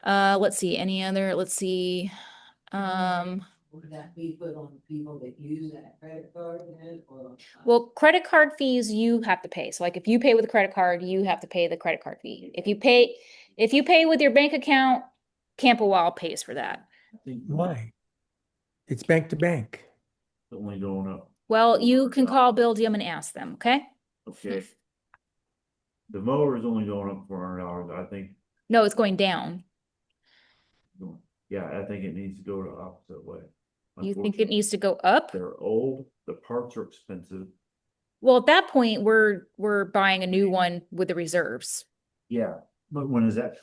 Speaker 1: let's see, let's see.
Speaker 7: Would that be put on people that use that credit card then, or?
Speaker 1: Well, credit card fees you have to pay. So like if you pay with a credit card, you have to pay the credit card fee. If you pay with your bank account, Camp-A-Wyle pays for that.
Speaker 5: I think
Speaker 2: Why? It's bank to bank.
Speaker 5: it's only going up.
Speaker 1: Well, you can call Buildium and ask them, okay?
Speaker 5: Okay. The mower is only going up $400. I think,
Speaker 1: No, it's going down.
Speaker 5: yeah, I think it needs to go the opposite way.
Speaker 1: You think it needs to go up?
Speaker 5: They're old, the parts are expensive.
Speaker 1: Well, at that point, we're buying a new one with the reserves.
Speaker 5: Yeah, but when is that?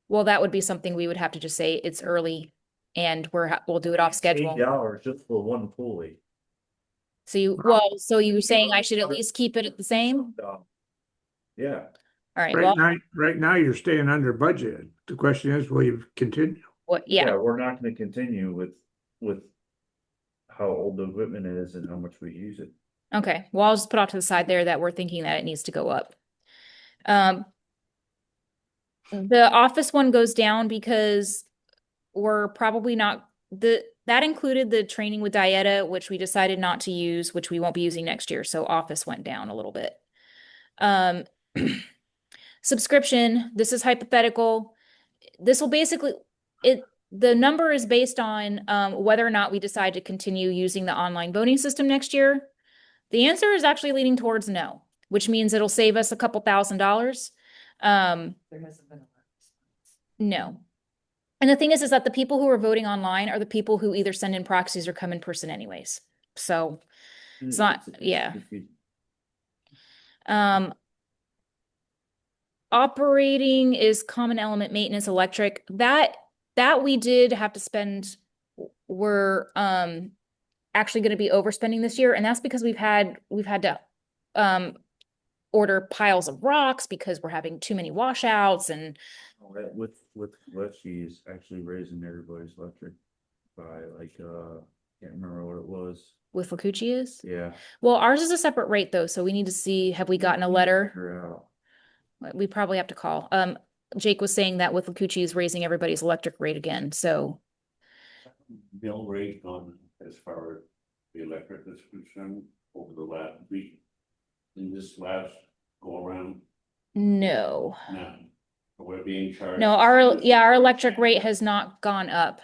Speaker 1: Well, that would be something we would have to just say it's early and we'll do it off schedule.
Speaker 5: $8 just for one pulley.
Speaker 1: So you were saying I should at least keep it at the same?
Speaker 5: Yeah,
Speaker 1: All right, well,
Speaker 4: Right now, you're staying under budget. The question is, will you continue?
Speaker 1: yeah.
Speaker 5: we're not gonna continue with how old the equipment is and how much we use it.
Speaker 1: Okay, well, I'll just put off to the side there that we're thinking that it needs to go up. The office one goes down because we're probably not that included the training with Dieta, which we decided not to use, which we won't be using next year. So office went down a little bit. Subscription, this is hypothetical. This will basically the number is based on whether or not we decide to continue using the online voting system next year. The answer is actually leaning towards no, which means it'll save us a couple $1,000s.
Speaker 3: There hasn't been a lot of response.
Speaker 1: No. And the thing is that the people who are voting online are the people who either send in proxies or come in person anyways. So it's not, yeah. Operating is common element maintenance electric. That we did have to spend, we're actually going to be overspending this year. And that's because we've had to order piles of rocks because we're having too many washouts and
Speaker 5: With she's actually raising everybody's electric by like can't remember what it was.
Speaker 1: with Lacucci is.
Speaker 5: Yeah.
Speaker 1: Well, ours is a separate rate though, so we need to see, have we gotten a letter?
Speaker 5: Figure out.
Speaker 1: We probably have to call. Jake was saying that with Lacucci is raising everybody's electric rate again, so.
Speaker 8: Bill rate on as far as the electric is concerned over the last week. In this last go around,
Speaker 1: No.
Speaker 8: now we're being charged.
Speaker 1: No, our electric rate has not gone up.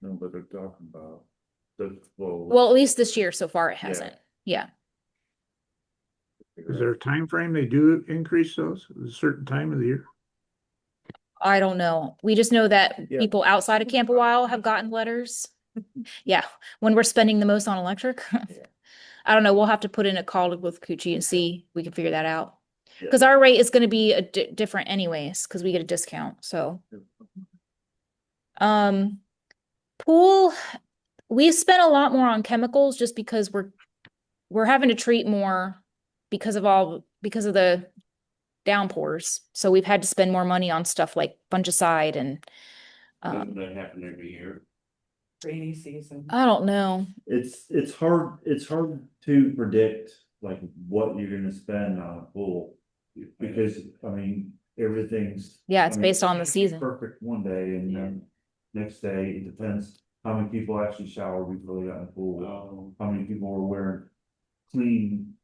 Speaker 5: No, but they're talking about
Speaker 1: Well, at least this year so far it hasn't. Yeah.
Speaker 4: Is there a time frame they do increase those at a certain time of the year?
Speaker 1: I don't know. We just know that
Speaker 5: Yeah.
Speaker 1: people outside of Camp-A-Wyle have gotten letters. Yeah, when we're spending the most on electric. I don't know. We'll have to put in a call with Cucci and see if we can figure that out.
Speaker 5: Yeah.
Speaker 1: Because our rate is going to be different anyways, because we get a discount. So, pool, we've spent a lot more on chemicals just because we're having to treat more because of the downpours. So we've had to spend more money on stuff like fungicide and
Speaker 8: Doesn't that happen every year?
Speaker 3: Rainy season.
Speaker 1: I don't know.
Speaker 5: It's hard to predict like what you're gonna spend on a pool. Because, I mean, everything's.
Speaker 1: Yeah, it's
Speaker 5: I mean,
Speaker 1: based on the
Speaker 5: it's
Speaker 1: season.
Speaker 5: Perfect one day and then next day, it depends how many people actually shower before they got in the pool. How many people are wearing clean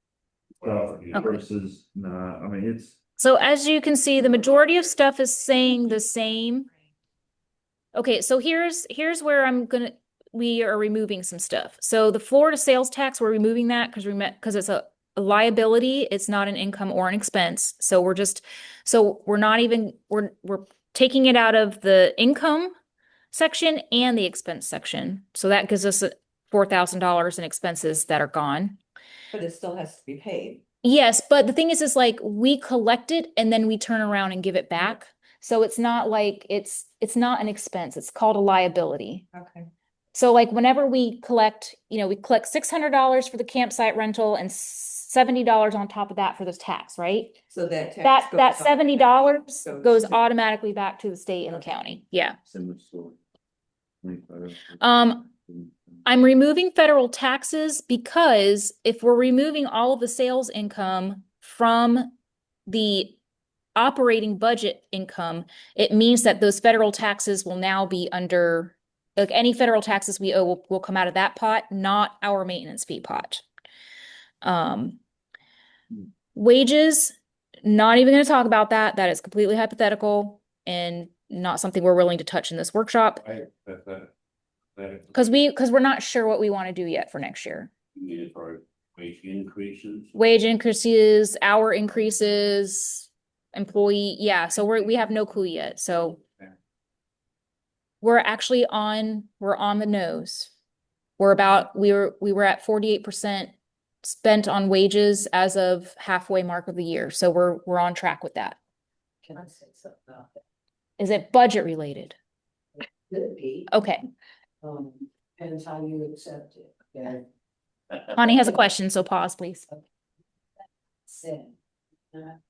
Speaker 5: stuff versus not, I mean, it's.
Speaker 1: So as you can see, the majority of stuff is saying the same. Okay, so here's where we are removing some stuff. So the Florida sales tax, we're removing that because it's a liability. It's not an income or an expense. So we're not even, we're taking it out of the income section and the expense section. So that gives us $4,000 in expenses that are gone.
Speaker 3: But it still has to be paid.
Speaker 1: Yes, but the thing is like we collect it and then we turn around and give it back. So it's not like it's not an expense. It's called a liability.
Speaker 3: Okay.
Speaker 1: So like whenever we collect, we collect $600 for the campsite rental and $70 on top of that for this tax, right?
Speaker 3: So that tax
Speaker 1: That
Speaker 3: goes
Speaker 1: $70
Speaker 3: on.
Speaker 1: goes automatically back to the state and the county. Yeah.
Speaker 5: Similar story.
Speaker 1: I'm removing federal taxes because if we're removing all of the sales income from the operating budget income, it means that those federal taxes will now be under, like any federal taxes we owe will come out of that pot, not our maintenance fee pot. Wages, not even going to talk about that. That is completely hypothetical and not something we're willing to touch in this workshop. Because we're not sure what we want to do yet for next year.
Speaker 8: For wage increases.
Speaker 1: Wage increases, hour increases, employee, yeah. So we have no clue yet. So we're actually on the nose. We were at 48% spent on wages as of halfway mark of the year. So we're on track with that.
Speaker 7: Can I say something about that?
Speaker 1: Is it budget related?
Speaker 7: Could be.
Speaker 1: Okay.
Speaker 7: Depends how you accept it, okay?
Speaker 1: Connie has a question, so pause, please.
Speaker 7: Said, to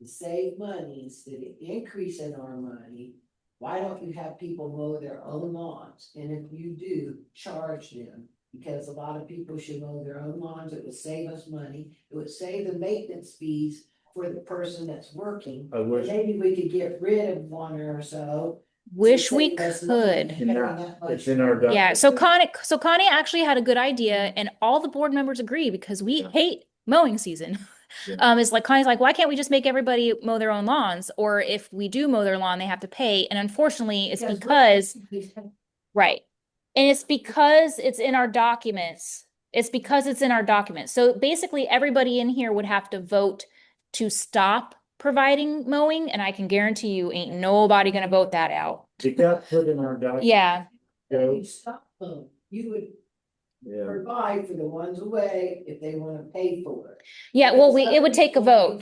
Speaker 7: save money instead of increasing our money, why don't you have people mow their own lawns? And if you do, charge them. Because a lot of people should mow their own lawns. It would save us money. It would save the maintenance fees for the person that's working.
Speaker 5: I wish.
Speaker 7: Maybe we could get rid of one or so.
Speaker 1: Wish we could.
Speaker 5: It's in our.
Speaker 1: Yeah, so Connie actually had a good idea and all the board members agree because we hate mowing season. It's like Connie's like, why can't we just make everybody mow their own lawns? Or if we do mow their lawn, they have to pay. And unfortunately, it's because, right. And it's because it's in our documents. So basically everybody in here would have to vote to stop providing mowing, and I can guarantee you ain't nobody gonna vote that out.
Speaker 5: It got put in our document.
Speaker 1: Yeah.
Speaker 7: You stop them, you would provide for the ones away if they wanna pay for it.
Speaker 1: Yeah, well, it would take a vote.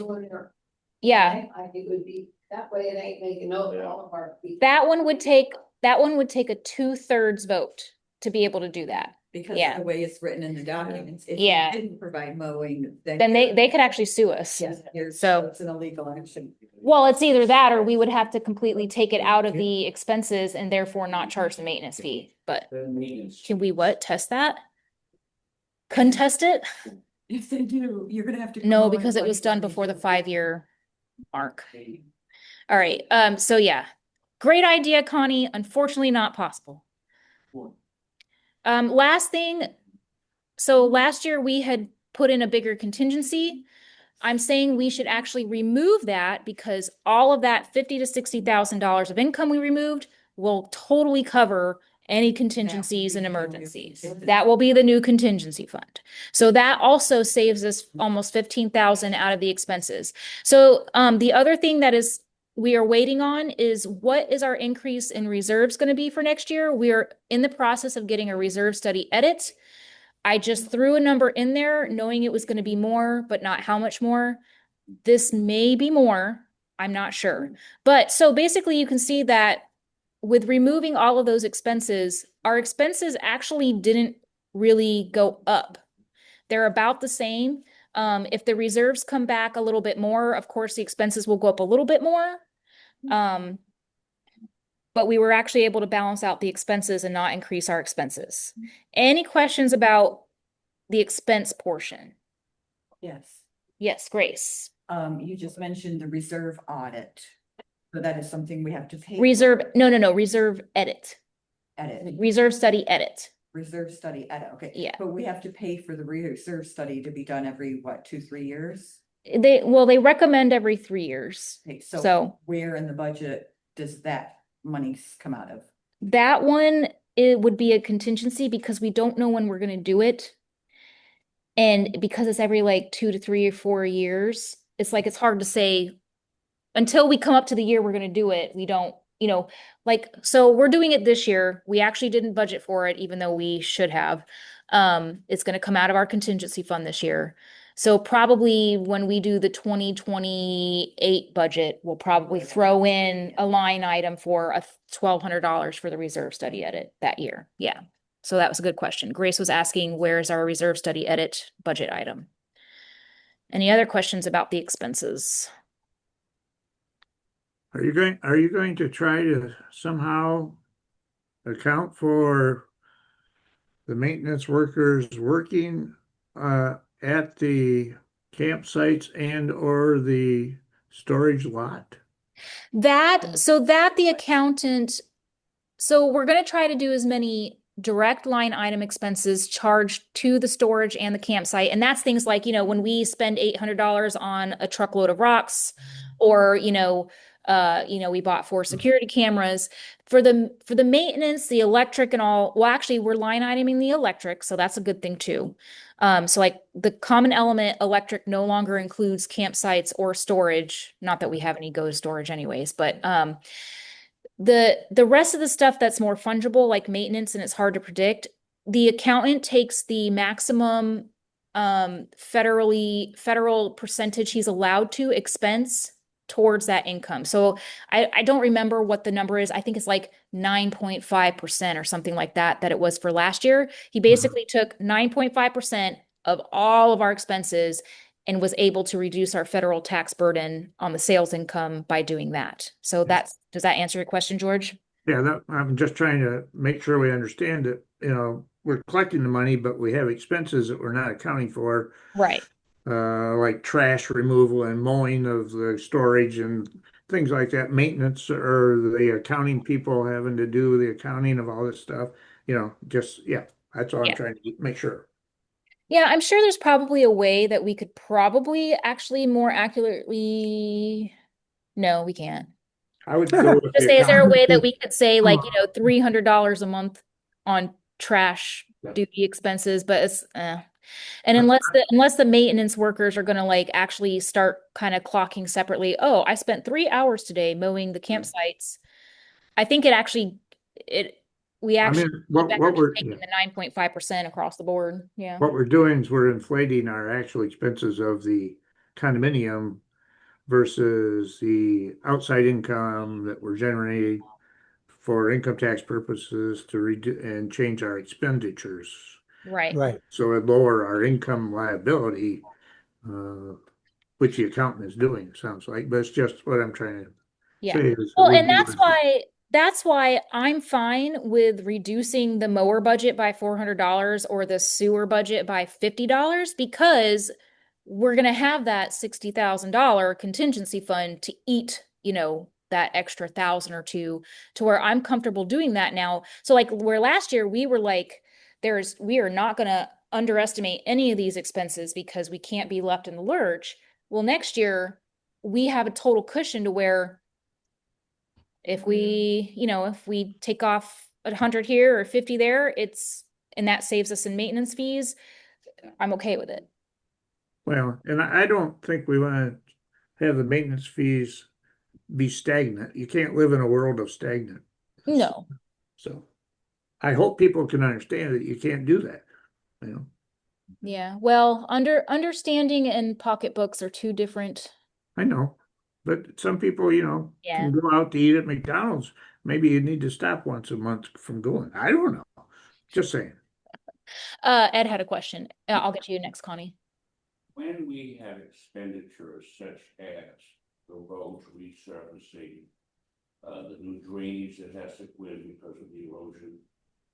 Speaker 1: Yeah.
Speaker 7: It would be, that way it ain't making all of our people.
Speaker 1: That one would take a 2/3 vote to be able to do that.
Speaker 3: Because
Speaker 1: Yeah.
Speaker 3: of the way it's written in the documents. If
Speaker 1: Yeah.
Speaker 3: you didn't provide mowing,
Speaker 1: Then they could actually sue us.
Speaker 3: Yes,
Speaker 1: So-
Speaker 3: it's an illegal action.
Speaker 1: Well, it's either that or we would have to completely take it out of the expenses and therefore not charge the maintenance fee. But can we test that? Contest it?
Speaker 3: If they do, you're gonna have to.
Speaker 1: No, because it was done before the 5-year mark. All right, so yeah, great idea, Connie. Unfortunately, not possible. Last thing, so last year we had put in a bigger contingency. I'm saying we should actually remove that because all of that $50,000 to $60,000 of income we removed will totally cover any contingencies and emergencies. That will be the new contingency fund. So that also saves us almost $15,000 out of the expenses. So the other thing that we are waiting on is what is our increase in reserves going to be for next year? We are in the process of getting a reserve study edit. I just threw a number in there knowing it was going to be more, but not how much more. This may be more. I'm not sure. But so basically you can see that with removing all of those expenses, our expenses actually didn't really go up. They're about the same. If the reserves come back a little bit more, of course, the expenses will go up a little bit more. but we were actually able to balance out the expenses and not increase our expenses. Any questions about the expense portion?
Speaker 3: Yes.
Speaker 1: Yes, Grace.
Speaker 3: You just mentioned the reserve audit. So that is something we have to pay. for.
Speaker 1: Reserve, no, reserve edit.
Speaker 3: Edit,
Speaker 1: Reserve study edit.
Speaker 3: reserve study edit, okay.
Speaker 1: Yeah.
Speaker 3: But we have to pay for the reserve study to be done every, what, 2-3 years?
Speaker 1: They recommend every 3 years.
Speaker 3: Okay,
Speaker 1: So
Speaker 3: so where in the budget does that money come out of?
Speaker 1: that one, it would be a contingency because we don't know when we're going to do it. And because it's every like 2 to 3 or 4 years, it's like it's hard to say until we come up to the year we're going to do it. We don't, like, so we're doing it this year. We actually didn't budget for it, even though we should have. It's going to come out of our contingency fund this year. So probably when we do the 2028 budget, we'll probably throw in a line item for a $1,200 for the reserve study edit that year. Yeah. So that was a good question. Grace was asking, where's our reserve study edit budget item? Any other questions about the expenses?
Speaker 4: Are you going to try to somehow account for the maintenance workers working at the campsites and or the storage lot?
Speaker 1: That the accountant, so we're going to try to do as many direct line item expenses charged to the storage and the campsite. And that's things like, when we spend $800 on a truckload of rocks, or, we bought 4 security cameras for the maintenance, the electric and all. Well, actually we're line iteming the electric. So that's a good thing too. So like the common element electric no longer includes campsites or storage. Not that we have any go to storage anyways, but, the rest of the stuff that's more fungible, like maintenance, and it's hard to predict, the accountant takes the maximum federal percentage he's allowed to expense towards that income. So I don't remember what the number is. I think it's like 9.5% or something like that it was for last year. He basically took 9.5% of all of our expenses and was able to reduce our federal tax burden on the sales income by doing that. So does that answer your question, George?
Speaker 4: Yeah, I'm just trying to make sure we understand that, we're collecting the money, but we have expenses that we're not accounting for.
Speaker 1: Right.
Speaker 4: Like trash removal and mowing of the storage and things like that, maintenance, or the accounting people having to do the accounting of all this stuff, that's all I'm
Speaker 1: Yeah.
Speaker 4: trying to make sure.
Speaker 1: Yeah, I'm sure there's probably a way that we could probably actually more accurately. No, we can't.
Speaker 4: I would go with
Speaker 1: Just
Speaker 4: the
Speaker 1: say, is there a way that
Speaker 4: accountant.
Speaker 1: we could say like, $300 a month on trash
Speaker 4: Yeah.
Speaker 1: duty expenses, but and unless the maintenance workers are gonna like actually start kind of clocking separately, oh, I spent 3 hours today mowing the campsites. I think we
Speaker 4: I
Speaker 1: actually
Speaker 4: mean,
Speaker 1: be better just taking the 9.5% across the board. Yeah.
Speaker 4: what we're doing is we're inflating our actual expenses of the condominium versus the outside income that we're generating for income tax purposes to redo and change our expenditures.
Speaker 1: Right.
Speaker 2: Right.
Speaker 4: So it lower our income liability, which the accountant is doing, it sounds like, but it's just what I'm trying to
Speaker 1: Yeah.
Speaker 4: say is
Speaker 1: Well, and that's why I'm fine with reducing the mower budget by $400 or the sewer budget by $50 because we're going to have that $60,000 contingency fund to eat, that extra 1,000 or 2 to where I'm comfortable doing that now. So like where last year we were like, we are not going to underestimate any of these expenses because we can't be left in the lurch. Well, next year we have a total cushion to where if we take off 100 here or 50 there, and that saves us in maintenance fees, I'm okay with it.
Speaker 4: Well, and I don't think we want to have the maintenance fees be stagnant. You can't live in a world of stagnant.
Speaker 1: No.
Speaker 4: So I hope people can understand that you can't do that,
Speaker 1: Yeah. Well, understanding and pocketbooks are two different.
Speaker 4: I know, but some people,
Speaker 1: Yeah.
Speaker 4: can go out to eat at McDonald's. Maybe you need to stop once a month from going. I don't know. Just saying.
Speaker 1: Ed had a question. I'll get to you next, Connie.
Speaker 8: When we have expenditures such as the road resurfacing, the new drainage that has to go in because of the erosion.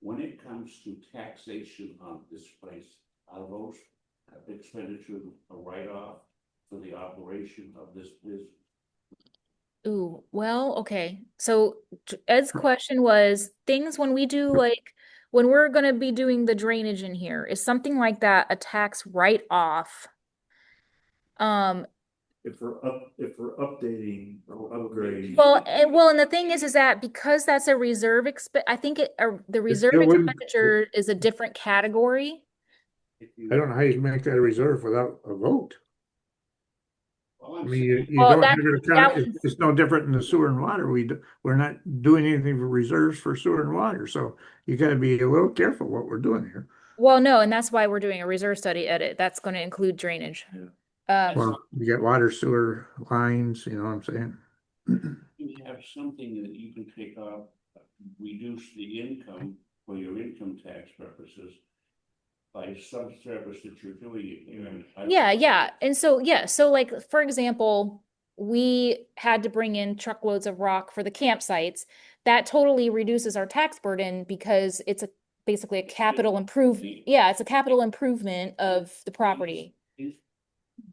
Speaker 8: When it comes to taxation on this place, are those expenditures a write-off for the operation of this business?
Speaker 1: Ooh, well, okay. So Ed's question was things when we do like when we're gonna be doing the drainage in here, is something like that a tax write-off? Um,
Speaker 5: If we're updating or upgrading.
Speaker 1: well, and the thing is that because that's a reserve I think the reserve
Speaker 4: it wouldn't-
Speaker 1: expenditure is a different category.
Speaker 4: I don't know how you make that a reserve without a vote.
Speaker 8: Well,
Speaker 4: I
Speaker 8: I'm
Speaker 4: mean,
Speaker 8: saying-
Speaker 4: you
Speaker 1: Well,
Speaker 4: don't
Speaker 1: that-
Speaker 4: have your
Speaker 1: that
Speaker 4: account,
Speaker 1: was-
Speaker 4: it's no different than the sewer and water. We're not doing anything for reserves for sewer and water, so you gotta be a little careful what we're doing here.
Speaker 1: Well, no, and that's why we're doing a reserve study edit. That's going to include drainage.
Speaker 4: Well, you get water, sewer lines, you know what I'm saying?
Speaker 8: You have something that you can take off, reduce the income for your income tax purposes by some service that you're doing.
Speaker 1: Yeah. And so, so like, for example, we had to bring in truckloads of rock for the campsites. That totally reduces our tax burden because it's basically a capital improvement. Yeah, it's a capital improvement of the property.
Speaker 8: It's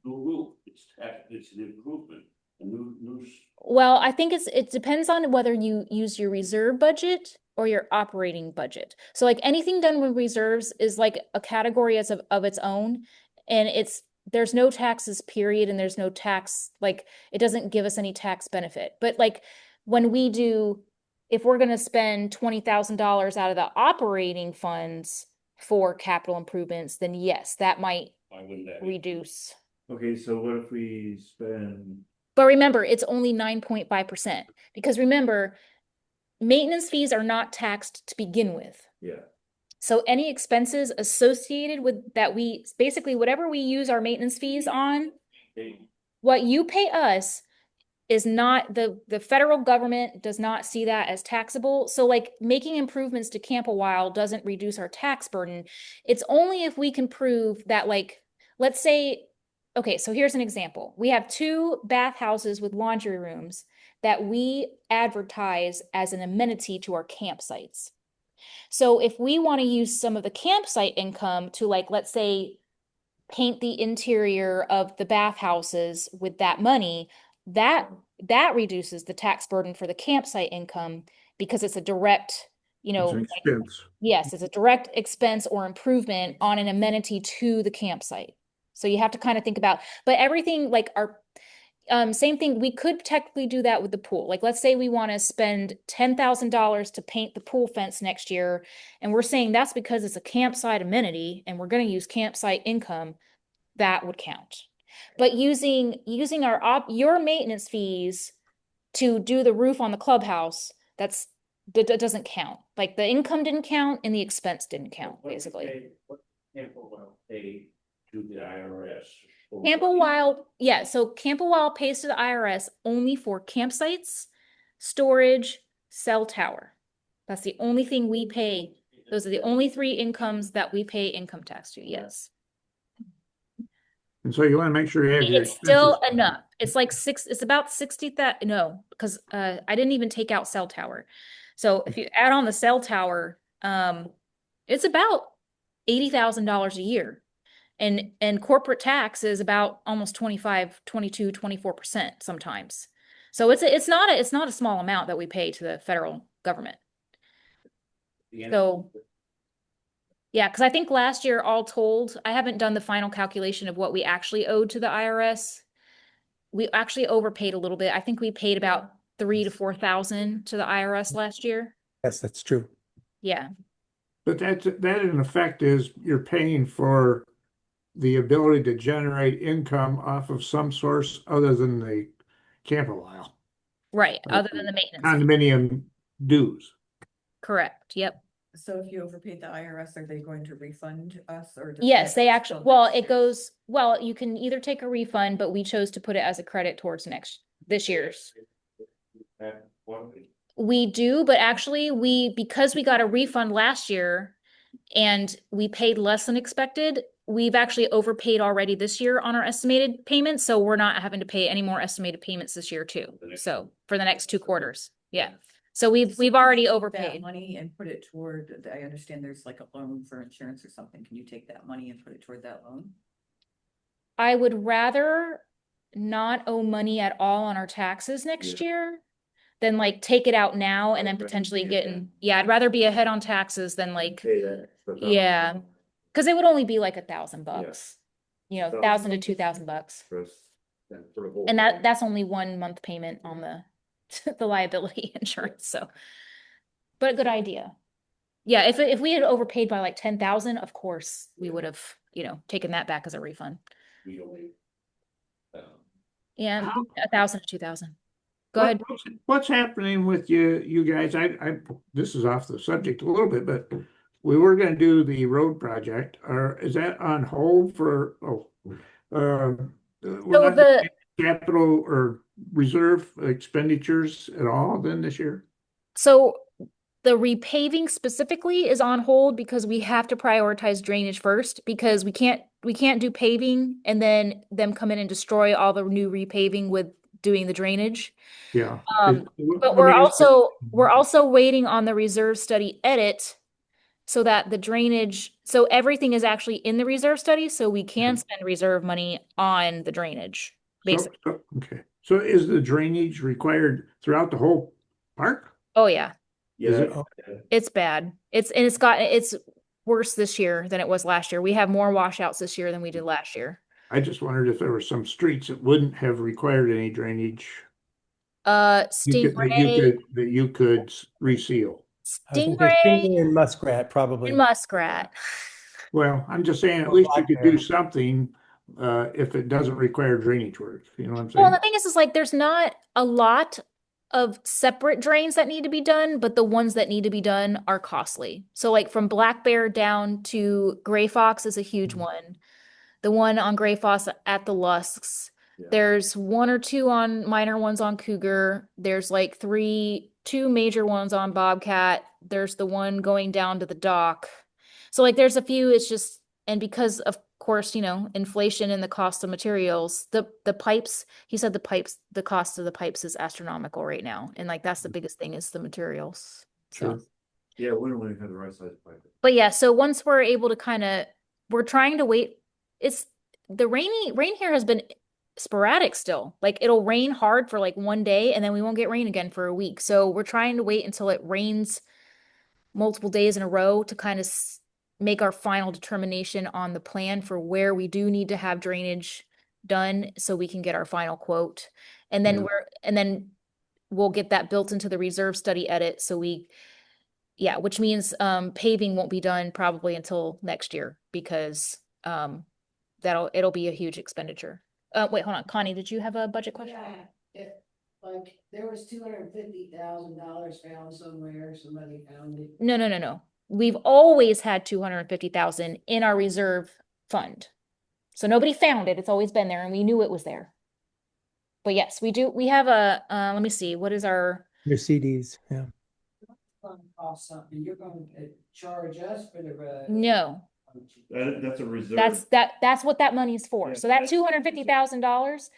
Speaker 8: new roof, it's an improvement, a new.
Speaker 1: Well, I think it depends on whether you use your reserve budget or your operating budget. So like anything done with reserves is like a category of its own, and there's no taxes period, and there's no tax, like it doesn't give us any tax benefit. But like when we do, if we're going to spend $20,000 out of the operating funds for capital improvements, then yes, that might
Speaker 8: Why wouldn't that be?
Speaker 1: reduce.
Speaker 5: Okay, so what if we spend,
Speaker 1: But remember, it's only 9.5% because remember, maintenance fees are not taxed to begin with.
Speaker 5: yeah,
Speaker 1: So any expenses associated with that, we basically whatever we use our maintenance fees on, what you pay us is not the federal government does not see that as taxable. So like making improvements to Camp-A-Wyle doesn't reduce our tax burden. It's only if we can prove that, like, let's say, okay, so here's an example. We have 2 bathhouses with laundry rooms that we advertise as an amenity to our campsites. So if we want to use some of the campsite income to, like, let's say, paint the interior of the bathhouses with that money, that reduces the tax burden for the campsite income because it's a direct,
Speaker 4: It's an expense.
Speaker 1: yes, it's a direct expense or improvement on an amenity to the campsite. So you have to kind of think about, but everything like our same thing, we could technically do that with the pool. Like, let's say we want to spend $10,000 to paint the pool fence next year, and we're saying that's because it's a campsite amenity and we're going to use campsite income, that would count. But using your maintenance fees to do the roof on the clubhouse, that doesn't count. Like the income didn't count and the expense didn't count, basically.
Speaker 8: What Camp-A-Wyle pay to the IRS?
Speaker 1: Camp-A-Wyle, yeah, so Camp-A-Wyle pays to the IRS only for campsites, storage, cell tower. That's the only thing we pay. Those are the only 3 incomes that we pay income tax to, yes.
Speaker 4: And so you want to make sure you have your
Speaker 1: It's still
Speaker 4: expenses.
Speaker 1: enough. It's like it's about 60 that no, because I didn't even take out cell tower. So if you add on the cell tower, it's about $80,000 a year. And corporate tax is about almost 25, 22, 24% sometimes. So it's not a small amount that we pay to the federal government. So yeah, because I think last year, all told, I haven't done the final calculation of what we actually owed to the IRS. We actually overpaid a little bit. I think we paid about 3,000 to 4,000 to the IRS last year.
Speaker 2: Yes, that's true.
Speaker 1: Yeah.
Speaker 4: But that in effect is you're paying for the ability to generate income off of some source other than the Camp-A-Wyle.
Speaker 1: Right. Other than the maintenance fee.
Speaker 4: Condominium dues.
Speaker 1: Correct. Yep.
Speaker 3: So if you overpaid the IRS, are they going to refund us or? does
Speaker 1: Yes,
Speaker 3: that
Speaker 1: they actually,
Speaker 3: still
Speaker 1: well,
Speaker 3: next
Speaker 1: it
Speaker 3: year?
Speaker 1: goes, well, you can either take a refund, but we chose to put it as a credit towards this year's. We do, but actually because we got a refund last year and we paid less than expected, we've actually overpaid already this year on our estimated payments. So we're not having to pay any more estimated payments this year too. So for the next 2 quarters. Yeah. So we've already
Speaker 3: That
Speaker 1: overpaid.
Speaker 3: money and put it toward, I understand there's like a loan for insurance or something. Can you take that money and put it toward that loan?
Speaker 1: I would rather not owe money at all on our taxes next year than like take it out now and then potentially getting, yeah, I'd rather be ahead on taxes than like,
Speaker 5: Pay that.
Speaker 1: yeah. Cause it would only be like $1,000, you know, $1,000 to $2,000. And that's only 1 month payment on the the liability insurance, so. But a good idea. Yeah, if we had overpaid by like 10,000, of course, we would have, you know, taken that back as a refund.
Speaker 8: We only.
Speaker 1: Yeah,
Speaker 4: How-
Speaker 1: 1,000 to 2,000. Go ahead.
Speaker 4: What's happening with you guys? This is off the subject a little bit, but we were gonna do the road project, or is that on hold for, we're
Speaker 1: So
Speaker 4: not
Speaker 1: the,
Speaker 4: doing capital or reserve expenditures at all then this year?
Speaker 1: so the repaving specifically is on hold because we have to prioritize drainage first because we can't do paving and then them come in and destroy all the new repaving with doing the drainage.
Speaker 4: Yeah.
Speaker 1: But
Speaker 4: Let me ask you-
Speaker 1: we're also waiting on the reserve study edit so that the drainage, so everything is actually in the reserve study, so we can spend reserve money on the drainage, basically.
Speaker 4: Okay, so is the drainage required throughout the whole park?
Speaker 1: Oh yeah,
Speaker 4: Is it?
Speaker 1: it's bad. It's worse this year than it was last year. We have more washouts this year than we did last year.
Speaker 4: I just wondered if there were some streets that wouldn't have required any drainage.
Speaker 1: Stingray,
Speaker 4: That you could reseal.
Speaker 2: I was gonna say
Speaker 1: Stingray
Speaker 2: Stingray and Muskrat, probably.
Speaker 1: and Muskrat.
Speaker 4: Well, I'm just saying, at
Speaker 2: Or
Speaker 4: least you
Speaker 2: black
Speaker 4: could
Speaker 2: bear.
Speaker 4: do something, if it doesn't require drainage work, you know what I'm
Speaker 1: Well,
Speaker 4: saying?
Speaker 1: the thing is like there's not a lot of separate drains that need to be done, but the ones that need to be done are costly. So like from Black Bear down to Gray Fox is a huge one. The one on Gray Fox at the Lusks.
Speaker 5: Yeah.
Speaker 1: There's one or two on minor ones on Cougar. There's like two major ones on Bobcat. There's the one going down to the dock. So like there's a few, it's just, and because of course, you know, inflation and the cost of materials, the pipes, he said the cost of the pipes is astronomical right now. And like that's the biggest thing is the materials. So,
Speaker 4: Sure.
Speaker 5: Yeah, we don't really have the right size pipe.
Speaker 1: but yeah, so once we're able to we're trying to wait. It's the rain here has been sporadic still. Like it'll rain hard for like one day and then we won't get rain again for a week. So we're trying to wait until it rains multiple days in a row to kind of make our final determination on the plan for where we do need to have drainage done so we can get our final quote. And then we'll get that built into the reserve study edit. So which means paving won't be done probably until next year because it'll be a huge expenditure. Wait, hold on. Connie, did you have a budget question?
Speaker 7: Yeah, if, like, there was $250,000 found somewhere, somebody found it.
Speaker 1: No. We've always had 250,000 in our reserve fund. So nobody found it. It's always been there and we knew it was there. But yes, we do. We have let me see. What is our
Speaker 2: Your CDs, yeah.
Speaker 7: Gonna cost something, you're gonna charge us for the road.
Speaker 1: no.
Speaker 5: That's a reserve.
Speaker 1: That's what that money is for.
Speaker 5: Yeah.
Speaker 1: So that $250,000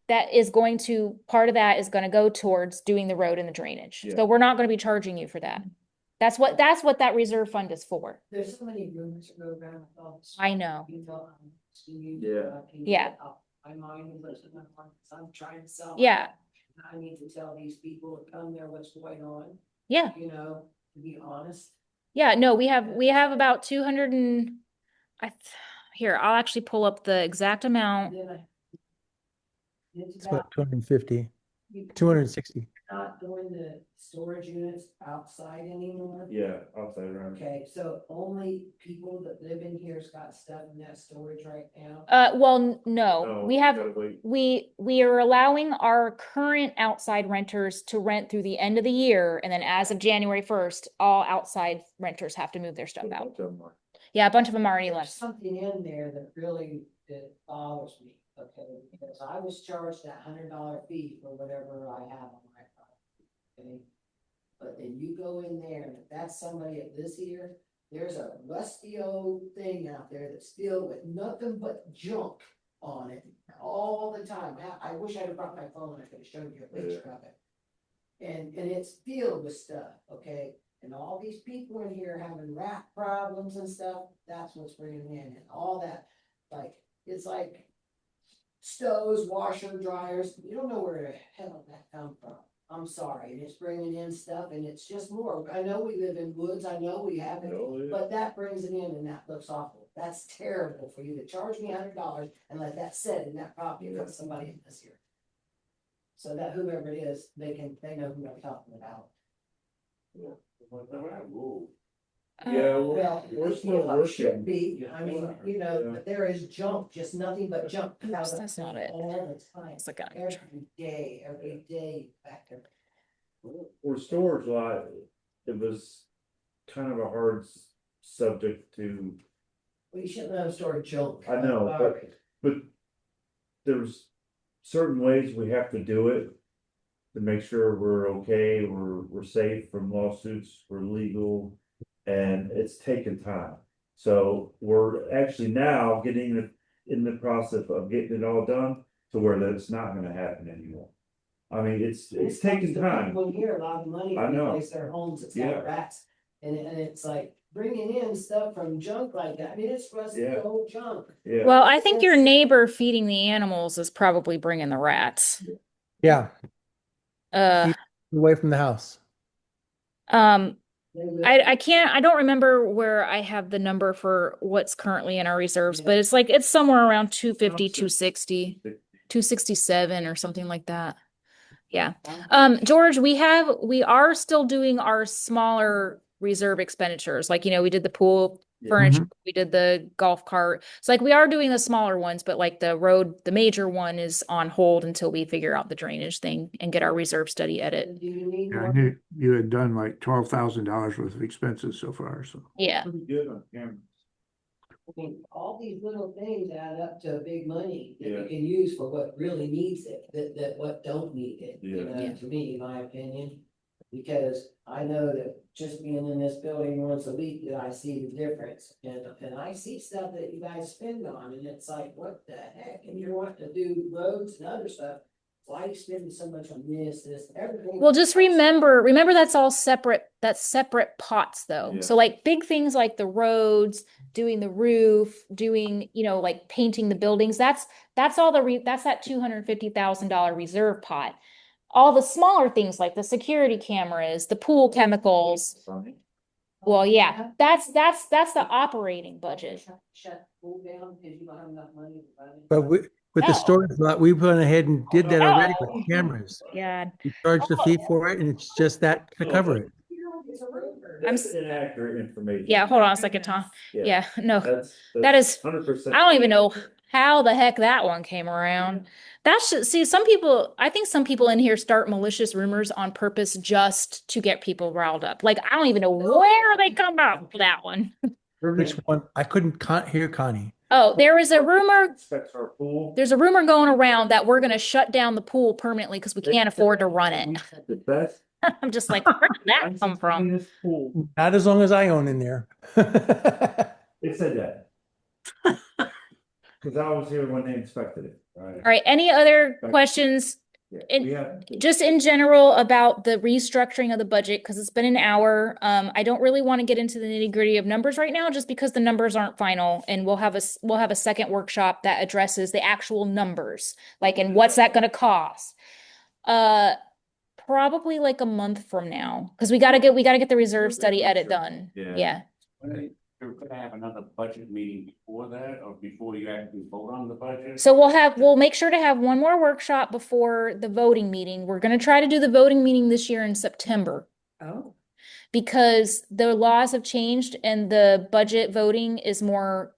Speaker 1: that is going to, part of that is going to go towards doing the road and the drainage.
Speaker 5: Yeah.
Speaker 1: So we're not going to be charging you for that. That's what that reserve fund is for.
Speaker 7: There's so many rumors that go around with all this.
Speaker 1: I know. Yeah.
Speaker 7: My mind is listening, I'm trying to sell.
Speaker 1: Yeah.
Speaker 7: I need to tell these people that come there what's going on,
Speaker 1: Yeah.
Speaker 7: you know, to be honest.
Speaker 1: Yeah. No, we have about 200 and here, I'll actually pull up the exact amount.
Speaker 7: Then it's
Speaker 2: It's
Speaker 7: about
Speaker 2: about 250,
Speaker 7: you
Speaker 2: 260.
Speaker 7: not doing the storage units outside anymore.
Speaker 5: Yeah, outside around.
Speaker 7: Okay, so only people that live in here's got stuff in that storage right now.
Speaker 1: Well, no,
Speaker 5: No,
Speaker 1: we have,
Speaker 5: gotta wait.
Speaker 1: we are allowing our current outside renters to rent through the end of the year. And then as of January 1st, all outside renters have to move their stuff out. Yeah, a bunch of them already
Speaker 7: There's
Speaker 1: left.
Speaker 7: something in there that really, that bothers me, okay, because I was charged that $100 fee for whatever I have on my property, okay? But then you go in there, and if that's somebody at this here, there's a rusty old thing out there that's still with nothing but junk on it all the time. Now, I wish I'd have brought my phone, I could have showed you a picture of it. and it's filled with stuff, okay? And all these people in here having rat problems and stuff, that's what's bringing in, and all that, like, it's like stoves, washer, dryers, you don't know where the hell that come from. I'm sorry, and it's bringing in stuff, and it's just more. I know we live in woods, I know we have it, but that brings it in, and that looks awful. That's terrible for you to charge me $100 and let that sit in that property for somebody in this here. So that whoever it is, they know who I'm talking about.
Speaker 5: Yeah,
Speaker 7: Well,
Speaker 5: we're still
Speaker 7: it should
Speaker 5: working.
Speaker 7: be, I mean, you know, but there is junk, just nothing but junk.
Speaker 1: Oops, that's not it.
Speaker 7: All the time,
Speaker 1: It's like a-
Speaker 7: every day back there.
Speaker 5: For storage lot, it was kind of a hard subject to,
Speaker 7: Well, you shouldn't have stored junk.
Speaker 5: I know, but there's certain ways we have to do it to make sure we're okay, we're safe from lawsuits, we're legal, and it's taken time. So we're actually now getting in the process of getting it all done to where that's not gonna happen anymore. I mean, it's taking time.
Speaker 7: People here a lot of money
Speaker 5: I
Speaker 7: to
Speaker 5: know.
Speaker 7: replace their homes, it's
Speaker 5: Yeah.
Speaker 7: got rats, and it's like bringing in stuff from junk like that, I mean, it's rusty
Speaker 5: Yeah.
Speaker 7: old junk.
Speaker 5: Yeah,
Speaker 1: Well, I think your neighbor feeding the animals is probably bringing the rats.
Speaker 2: Yeah,
Speaker 1: Uh,
Speaker 2: away from the house.
Speaker 1: I don't remember where I have the number for what's currently in our reserves, but it's somewhere around 250, 260, 267 or something like that. Yeah. George, we are still doing our smaller reserve expenditures. Like, we did the pool furniture, we did the golf cart. It's like we are doing the smaller ones, but like the major one is on hold until we figure out the drainage thing and get our reserve study edit.
Speaker 7: Do you need
Speaker 4: Yeah, I
Speaker 7: more?
Speaker 4: knew you had done like $12,000 worth of expenses so far, so.
Speaker 1: Yeah.
Speaker 5: pretty good on camera.
Speaker 7: I mean, all these little things add up to big money that
Speaker 5: Yeah.
Speaker 7: you can use for what really needs it, that what don't need it, you
Speaker 5: Yeah.
Speaker 7: know,
Speaker 1: Yeah.
Speaker 7: to me, in my opinion. Because I know that just being in this building once a week, that I see the difference, and I see stuff that you guys spend on, and it's like, what the heck, and you're wanting to do roads and other stuff. Why are you spending so much on this, everything?
Speaker 1: Well, just remember that's all that's separate pots though.
Speaker 5: Yeah.
Speaker 1: So like big things like the roads, doing the roof, doing, like painting the buildings, that's all that's that $250,000 reserve pot. All the smaller things like the security cameras, the pool chemicals. Well, yeah, that's the operating budget.
Speaker 7: Shut the pool down because you don't have enough money to run it.
Speaker 2: But with
Speaker 1: No.
Speaker 2: the storage lot, we went ahead and did that already with cameras.
Speaker 1: Yeah.
Speaker 2: We charged a fee for it, and it's just that to cover it.
Speaker 7: It's a rumor.
Speaker 5: That's inaccurate information.
Speaker 1: Yeah, hold on a second, Tom. Yeah, no.
Speaker 5: That's
Speaker 1: That is-
Speaker 5: 100%.
Speaker 1: I don't even know how the heck that one came around. I think some people in here start malicious rumors on purpose just to get people riled up. Like, I don't even know where they come up with that one.
Speaker 2: Which one? I couldn't hear Connie.
Speaker 1: Oh, there is a rumor.
Speaker 5: Inspects our pool.
Speaker 1: There's a rumor going around that we're going to shut down the pool permanently because we can't afford to run it.
Speaker 5: The best.
Speaker 1: I'm just like, where did that come from?
Speaker 5: cleanest pool.
Speaker 2: Not as long as I own in there.
Speaker 5: It said that. Because I was here when they inspected it. Right.
Speaker 1: All right. Any other questions?
Speaker 5: Yeah,
Speaker 1: And
Speaker 5: we have-
Speaker 1: just in general about the restructuring of the budget, because it's been an hour. I don't really want to get into the nitty-gritty of numbers right now, just because the numbers aren't final, and we'll have a second workshop that addresses the actual numbers, like, and what's that going to cost. Probably like a month from now, because we gotta get the reserve study edit done.
Speaker 5: Yeah.
Speaker 8: You're gonna have another budget meeting before that, or before you actually vote on the budget?
Speaker 1: So we'll make sure to have one more workshop before the voting meeting. We're gonna try to do the voting meeting this year in September,
Speaker 3: Oh,
Speaker 1: because the laws have changed and the budget voting is more,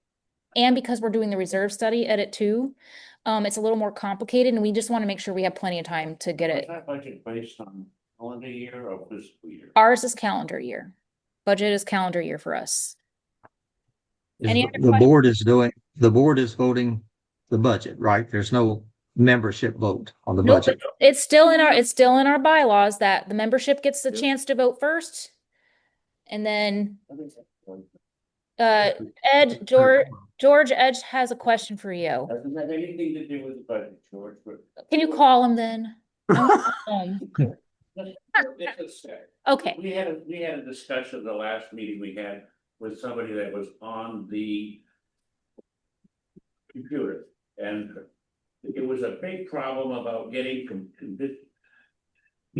Speaker 1: and because we're doing the reserve study edit too, it's a little more complicated, and we just want to make sure we have plenty of time to get
Speaker 8: Is
Speaker 1: it.
Speaker 8: that budget based on calendar year or fiscal year?
Speaker 1: Ours is calendar year. Budget is calendar year for us. Any other
Speaker 6: The board is voting the budget, right? There's no membership vote on the
Speaker 1: Nope,
Speaker 6: budget.
Speaker 1: it's still in our bylaws that the membership gets the chance to vote first. And then, George Edge has a question for you.
Speaker 8: Doesn't have anything to do with the budget, George, but
Speaker 1: Can you call him then? I'm home. Okay,
Speaker 8: We had a discussion the last meeting we had with somebody that was on the computer, and it was a big problem about getting